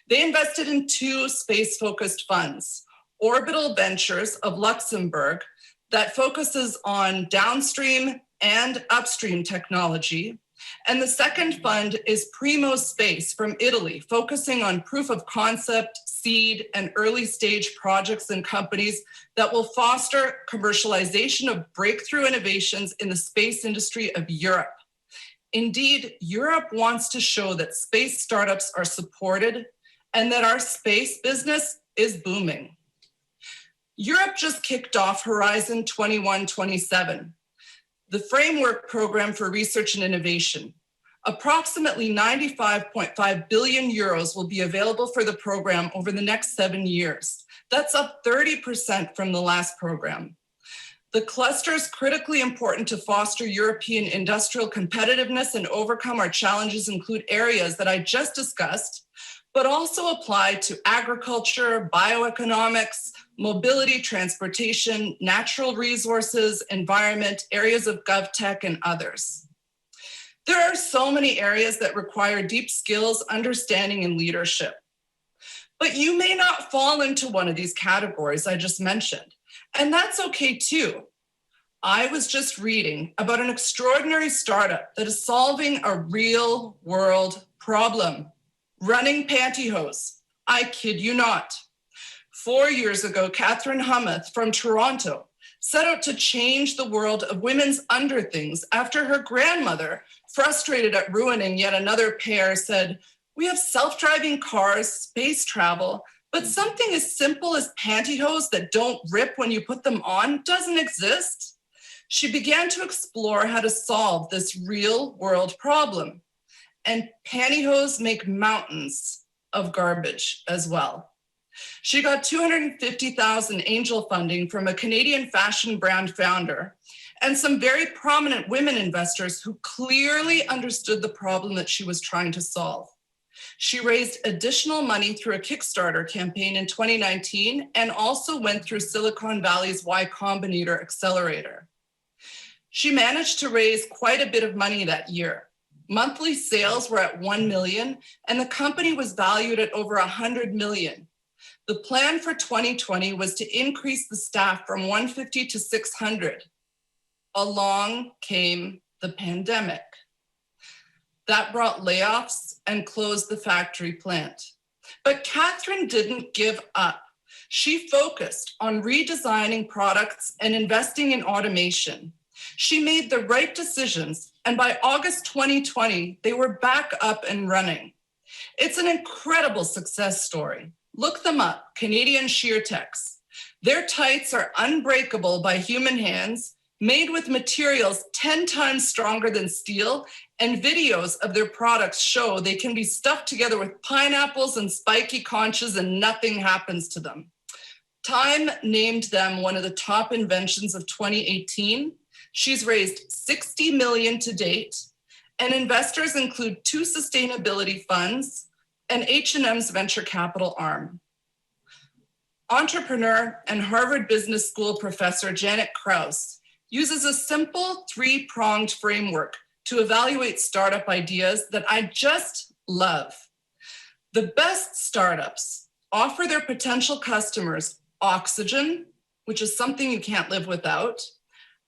They invested in two space-focused funds, Orbital Ventures of Luxembourg, that focuses on downstream and upstream technology, and the second fund is Primo Space from Italy, focusing on proof of concept, seed, and early stage projects and companies that will foster commercialization of breakthrough innovations in the space industry of Europe. Indeed, Europe wants to show that space startups are supported and that our space business is booming. Europe just kicked off Horizon 2127, the framework program for research and innovation. Approximately 95.5 billion euros will be available for the program over the next 7 years. That's up 30% from the last program. The clusters critically important to foster European industrial competitiveness and overcome our challenges include areas that I just discussed, but also apply to agriculture, bioeconomics, mobility, transportation, natural resources, environment, areas of GovTech, and others. There are so many areas that require deep skills, understanding, and leadership. But you may not fall into one of these categories I just mentioned, and that's okay too. I was just reading about an extraordinary startup that is solving a real world problem. Running pantyhose. I kid you not. 4 years ago, Catherine Hummeth from Toronto set out to change the world of women's underthings after her grandmother, frustrated at ruining yet another pair, said, We have self-driving cars, space travel, but something as simple as pantyhose that don't rip when you put them on doesn't exist. She began to explore how to solve this real-world problem. And pantyhose make mountains of garbage as well. She got $250,000 angel funding from a Canadian fashion brand founder and some very prominent women investors who clearly understood the problem that she was trying to solve. She raised additional money through a Kickstarter campaign in 2019 and also went through Silicon Valley's Y Combinator accelerator. She managed to raise quite a bit of money that year. Monthly sales were at 1 million and the company was valued at over 100 million. The plan for 2020 was to increase the staff from 150 to 600. Along came the pandemic. That brought layoffs and closed the factory plant. But Catherine didn't give up. She focused on redesigning products and investing in automation. She made the right decisions, and by August 2020, they were back up and running. It's an incredible success story. Look them up, Canadian Sheertex. Their tights are unbreakable by human hands, made with materials 10 times stronger than steel, and videos of their products show they can be stuffed together with pineapples and spiky conches and nothing happens to them. Time named them one of the top inventions of 2018. She's raised 60 million to date, and investors include 2 sustainability funds and H&M's venture capital arm. Entrepreneur and Harvard Business School professor Janet Krause uses a simple 3-pronged framework to evaluate startup ideas that I just love. The best startups offer their potential customers oxygen, which is something you can't live without,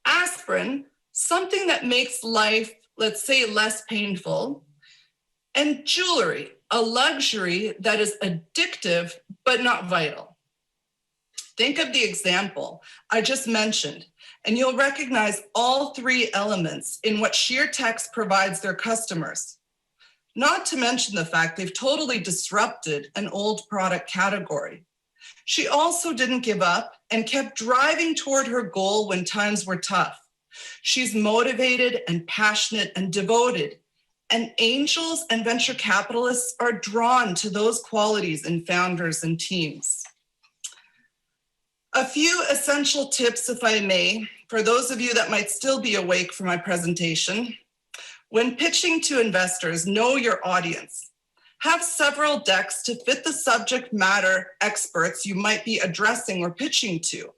aspirin, something that makes life, let's say, less painful, and jewelry, a luxury that is addictive but not vital. Think of the example I just mentioned, and you'll recognize all 3 elements in what Sheertex provides their customers. Not to mention the fact they've totally disrupted an old product category. She also didn't give up and kept driving toward her goal when times were tough. She's motivated and passionate and devoted, and angels and venture capitalists are drawn to those qualities in founders and teams. A few essential tips, if I may, for those of you that might still be awake for my presentation. When pitching to investors, know your audience. Have several decks to fit the subject matter experts you might be addressing or pitching to.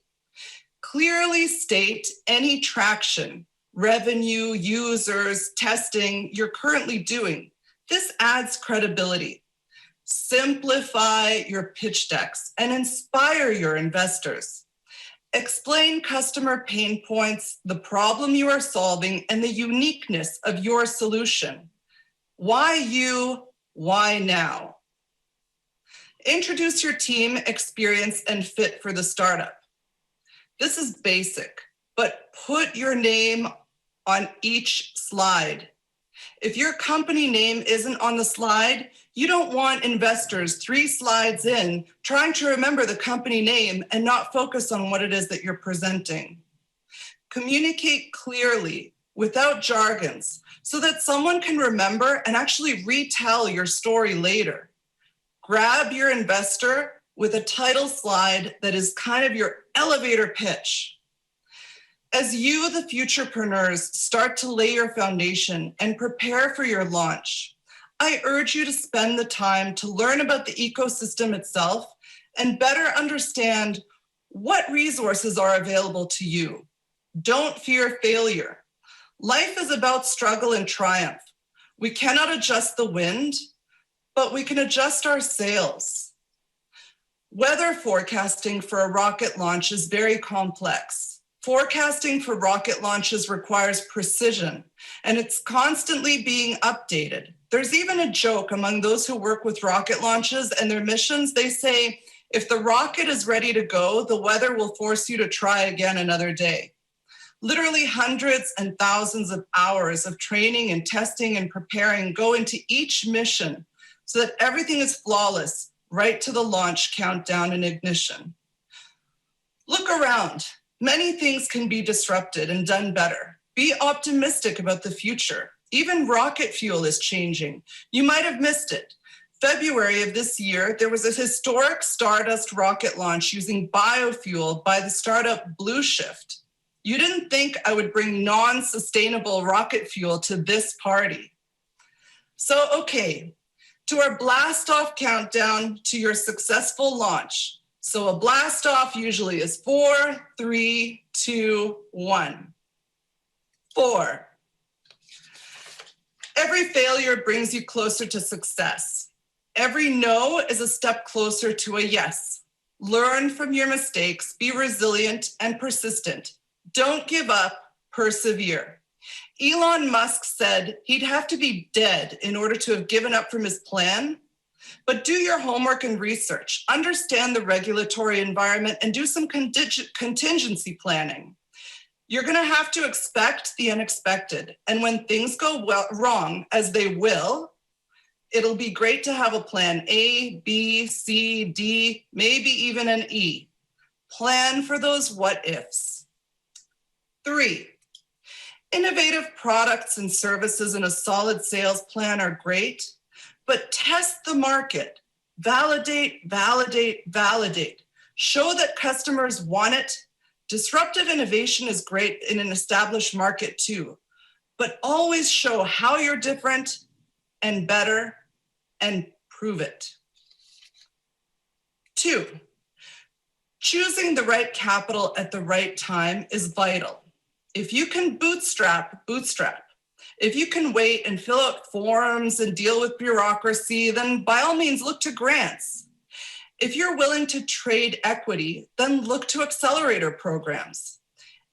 Clearly state any traction, revenue, users, testing you're currently doing. This adds credibility. Simplify your pitch decks and inspire your investors. Explain customer pain points, the problem you are solving, and the uniqueness of your solution. Why you? Why now? Introduce your team, experience, and fit for the startup. This is basic, but put your name on each slide. If your company name isn't on the slide, you don't want investors 3 slides in trying to remember the company name and not focus on what it is that you're presenting. Communicate clearly without jargons so that someone can remember and actually retell your story later. Grab your investor with a title slide that is kind of your elevator pitch. As you, the Futurepreneurs, start to lay your foundation and prepare for your launch, I urge you to spend the time to learn about the ecosystem itself and better understand what resources are available to you. Don't fear failure. Life is about struggle and triumph. We cannot adjust the wind, but we can adjust our sails. Weather forecasting for a rocket launch is very complex. Forecasting for rocket launches requires precision, and it's constantly being updated. There's even a joke among those who work with rocket launches and their missions. They say, if the rocket is ready to go, the weather will force you to try again another day. Literally hundreds and thousands of hours of training and testing and preparing go into each mission so that everything is flawless right to the launch countdown and ignition. Look around. Many things can be disrupted and done better. Be optimistic about the future. Even rocket fuel is changing. You might have missed it. February of this year, there was a historic Stardust rocket launch using biofuel by the startup Blue Shift. You didn't think I would bring non-sustainable rocket fuel to this party. So, okay, to our blast-off countdown to your successful launch. So a blast-off usually is 4, 3, 2, 1. 4. Every failure brings you closer to success. Every no is a step closer to a yes. Learn from your mistakes, be resilient and persistent. Don't give up, persevere. Elon Musk said he'd have to be dead in order to have given up from his plan. But do your homework and research, understand the regulatory environment, and do some contingency planning. You're going to have to expect the unexpected. And when things go wrong, as they will, it'll be great to have a plan A, B, C, D, maybe even an E. Plan for those what ifs. 3, innovative products and services and a solid sales plan are great, but test the market. Validate, validate, validate. Show that customers want it. Disruptive innovation is great in an established market too, but always show how you're different and better and prove it. 2, choosing the right capital at the right time is vital. If you can bootstrap, bootstrap. If you can wait and fill out forms and deal with bureaucracy, then by all means look to grants. If you're willing to trade equity, then look to accelerator programs.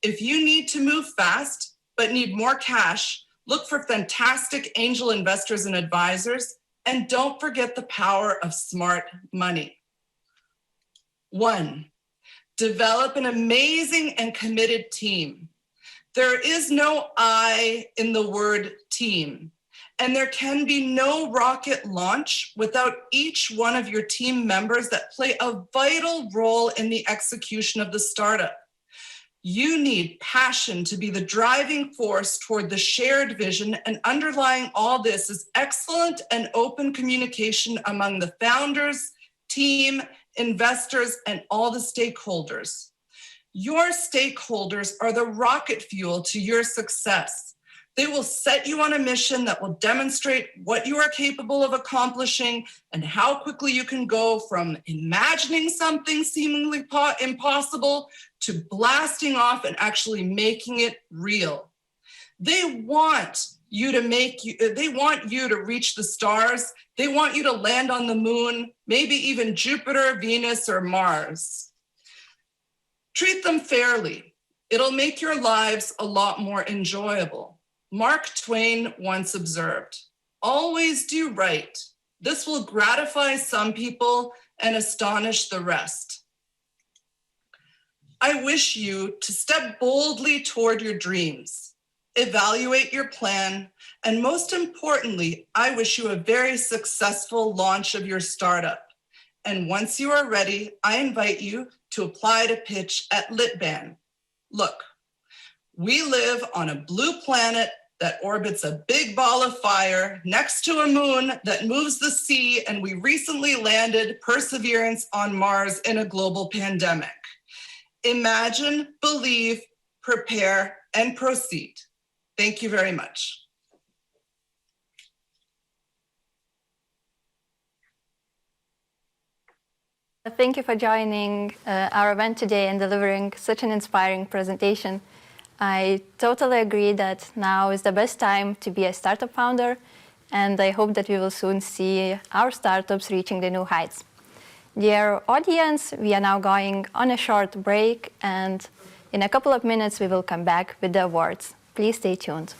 If you need to move fast but need more cash, look for fantastic angel investors and advisors, and don't forget the power of smart money. 1, develop an amazing and committed team. There is no I in the word team, and there can be no rocket launch without each one of your team members that play a vital role in the execution of the startup. You need passion to be the driving force toward the shared vision, and underlying all this is excellent and open communication among the founders, team, investors, and all the stakeholders. Your stakeholders are the rocket fuel to your success. They will set you on a mission that will demonstrate what you are capable of accomplishing and how quickly you can go from imagining something seemingly impossible to blasting off and actually making it real. They want you to reach the stars. They want you to land on the moon, maybe even Jupiter, Venus, or Mars. Treat them fairly. It'll make your lives a lot more enjoyable. Mark Twain once observed, always do right. This will gratify some people and astonish the rest. I wish you to step boldly toward your dreams, evaluate your plan, and most importantly, I wish you a very successful launch of your startup. And once you are ready, I invite you to apply to pitch at Litban. Look, we live on a blue planet that orbits a big ball of fire next to a moon that moves the sea, and we recently landed Perseverance on Mars in a global pandemic. Imagine, believe, prepare, and proceed. Thank you very much. Thank you for joining our event today and delivering such an inspiring presentation. I totally agree that now is the best time to be a startup founder, and I hope that we will soon see our startups reaching the new heights. Dear audience, we are now going on a short break, and in a couple of minutes we will come back with the awards. Please stay tuned.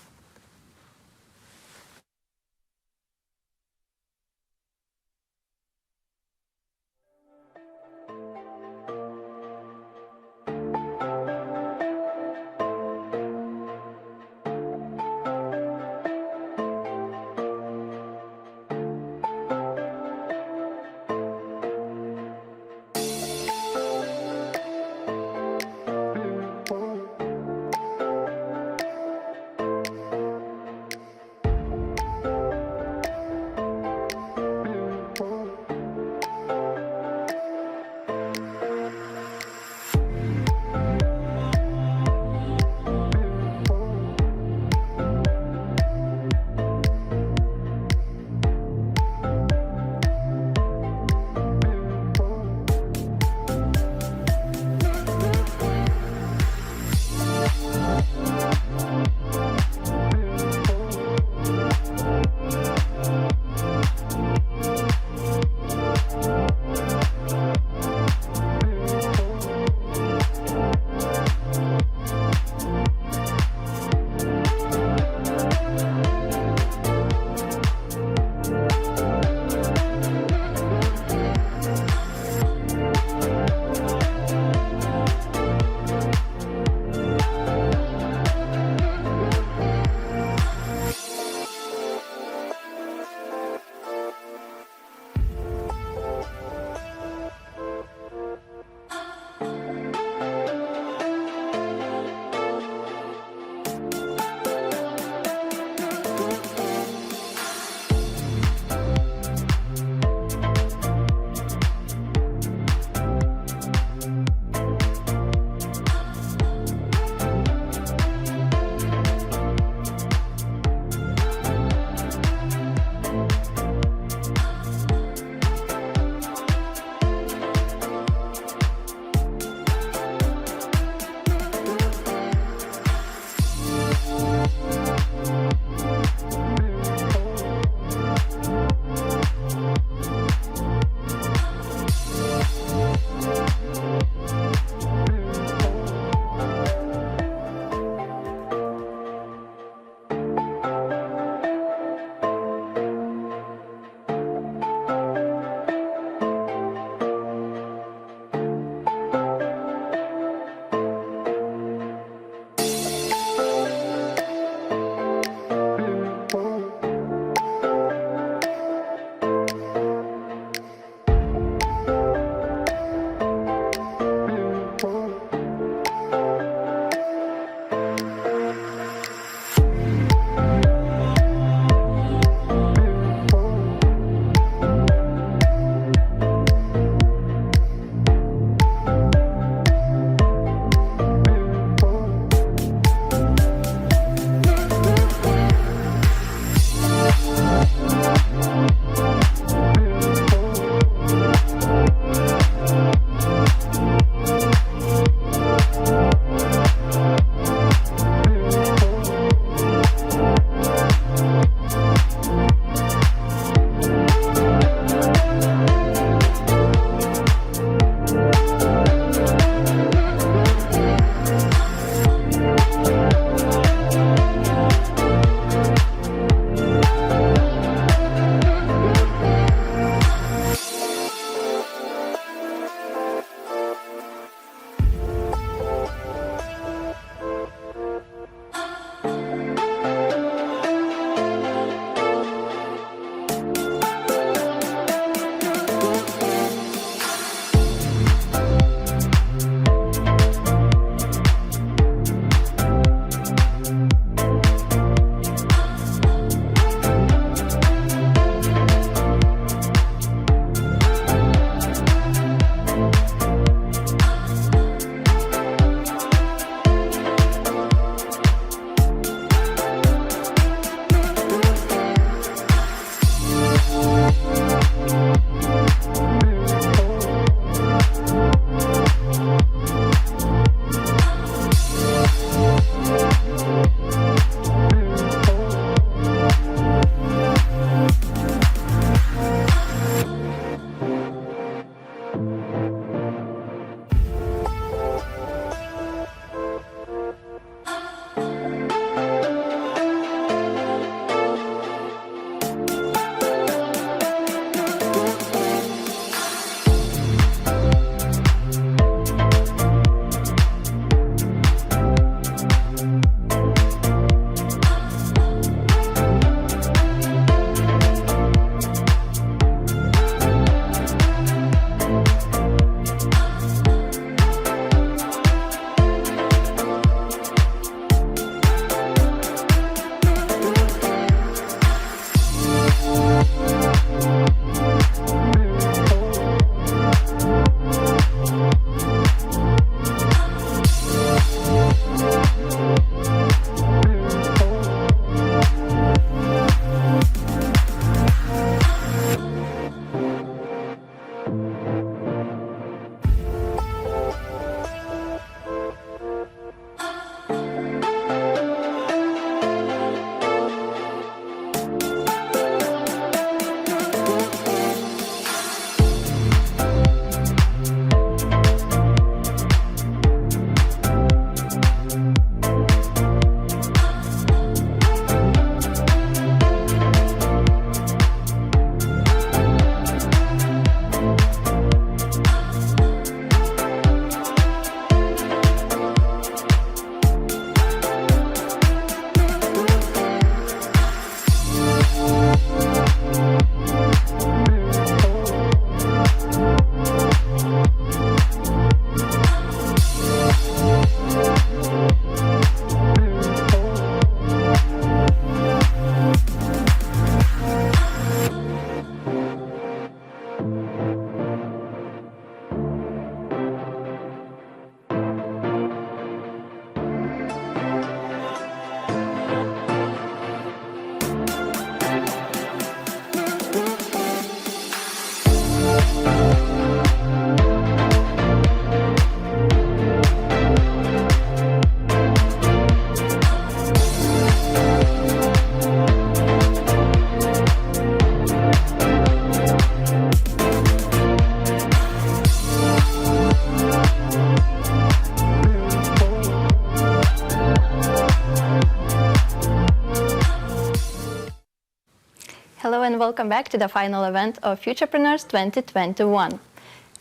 and welcome back to the final event of Futurepreneurs 2021.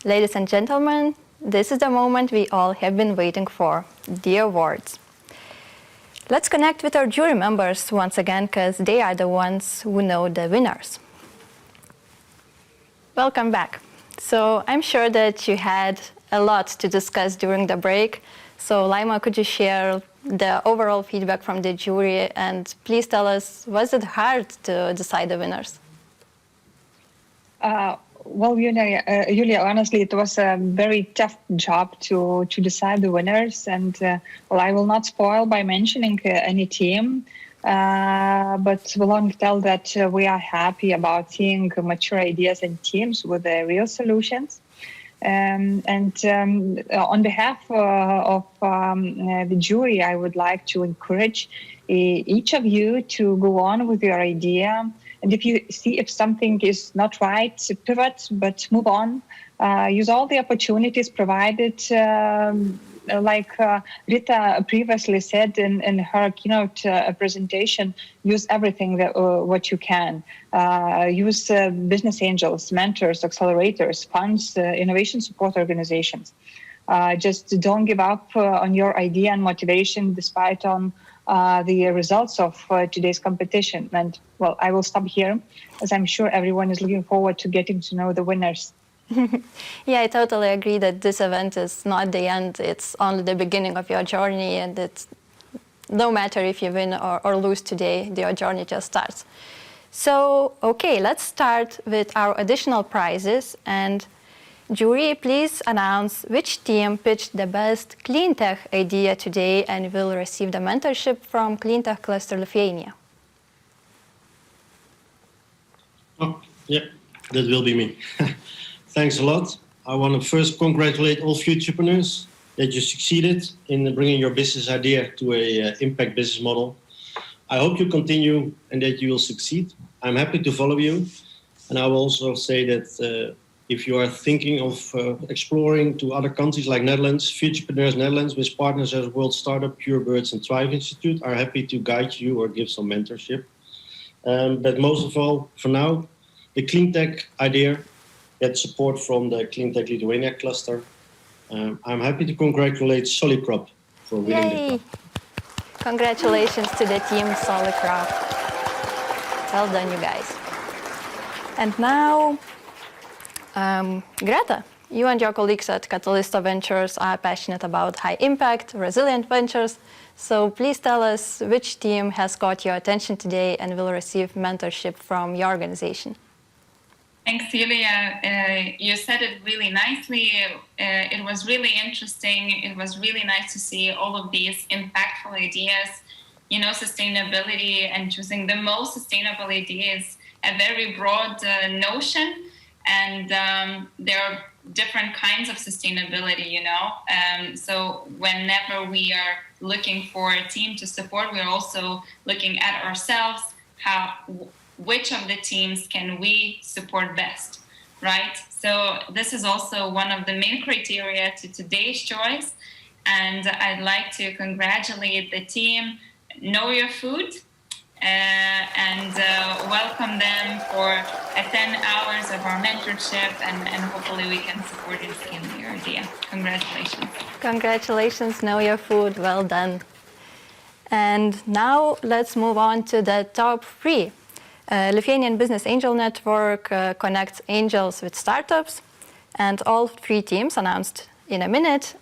Ladies and gentlemen, this is the moment we all have been waiting for, the awards. Let's connect with our jury members once again, because they are the ones who know the winners. Welcome back. So I'm sure that you had a lot to discuss during the break. So Laima, could you share the overall feedback from the jury, and please tell us, was it hard to decide the winners? Well, Yulia, honestly, it was a very tough job to decide the winners. And well, I will not spoil by mentioning any team, but will only tell that we are happy about seeing mature ideas and teams with real solutions. On behalf of the jury, I would like to encourage each of you to go on with your idea. And if you see if something is not right, pivot, but move on. Use all the opportunities provided, like Rita previously said in her keynote presentation, use everything what you can. Use business angels, mentors, accelerators, funds, innovation support organizations. Just don't give up on your idea and motivation despite on the results of today's competition. And well, I will stop here, as I'm sure everyone is looking forward to getting to know the winners. Yeah, I totally agree that this event is not the end, it's only the beginning of your journey, and it's no matter if you win or lose today, your journey just starts. So, okay, let's start with our additional prizes, and jury, please announce which team pitched the best clean tech idea today and will receive the mentorship from Clean Tech Cluster Lithuania. Oh, yeah, that will be me. Thanks a lot. I want to first congratulate all Futurepreneurs that you succeeded in bringing your business idea to an impact business model. I hope you continue and that you will succeed. I'm happy to follow you. And I will also say that if you are thinking of exploring to other countries like Netherlands, Futurepreneurs Netherlands, with partners as World Startup, Purebirds and Thrive Institute, are happy to guide you or give some mentorship. But most of all, for now, the clean tech idea gets support from the Clean Tech Lithuania cluster. I'm happy to congratulate Solicrop for winning the cup. Congratulations to the team Solicrop. Well done, you guys. And now, Greta, you and your colleagues at Catalysto Ventures are passionate about high impact, resilient ventures. So please tell us which team has caught your attention today and will receive mentorship from your organization. Thanks, Yulia. You said it really nicely. It was really interesting. It was really nice to see all of these impactful ideas. You know, sustainability and choosing the most sustainable ideas, a very broad notion. And there are different kinds of sustainability, you know. So whenever we are looking for a team to support, we're also looking at ourselves, which of the teams can we support best, right? So this is also one of the main criteria to today's choice. And I'd like to congratulate the team, Know Your Food, and welcome them for 10 hours of our mentorship, and hopefully we can support and scale your idea. Congratulations. Congratulations, Know Your Food, well done. And now let's move on to the top 3. Lithuanian Business Angel Network connects angels with startups, and all 3 teams announced in a minute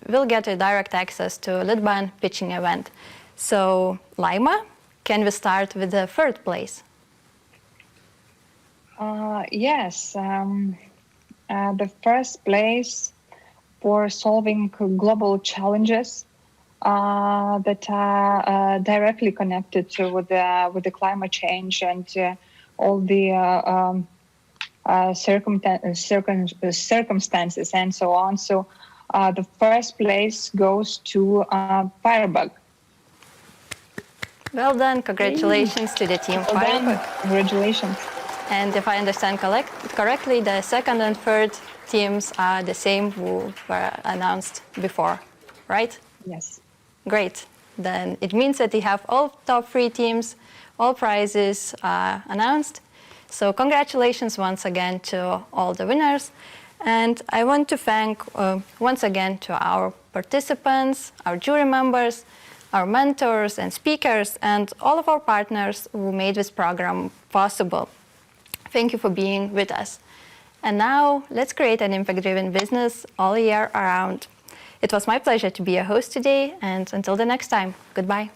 will get a direct access to Litban pitching event. So, Laima, can we start with the 3rd place? Yes, the 1st place for solving global challenges that are directly connected with the climate change and all the circumstances and so on. So the 1st place goes to Firebug. Well done. Congratulations to the team Firebug. Congratulations. And if I understand correctly, the 2nd and 3rd teams are the same who were announced before, right? Yes. Great. Then it means that we have all top 3 teams, all prizes announced. So congratulations once again to all the winners. And I want to thank once again to our participants, our jury members, our mentors and speakers, and all of our partners who made this program possible. Thank you for being with us. And now let's create an impact-driven business all year around. It was my pleasure to be a host today, and until the next time, goodbye.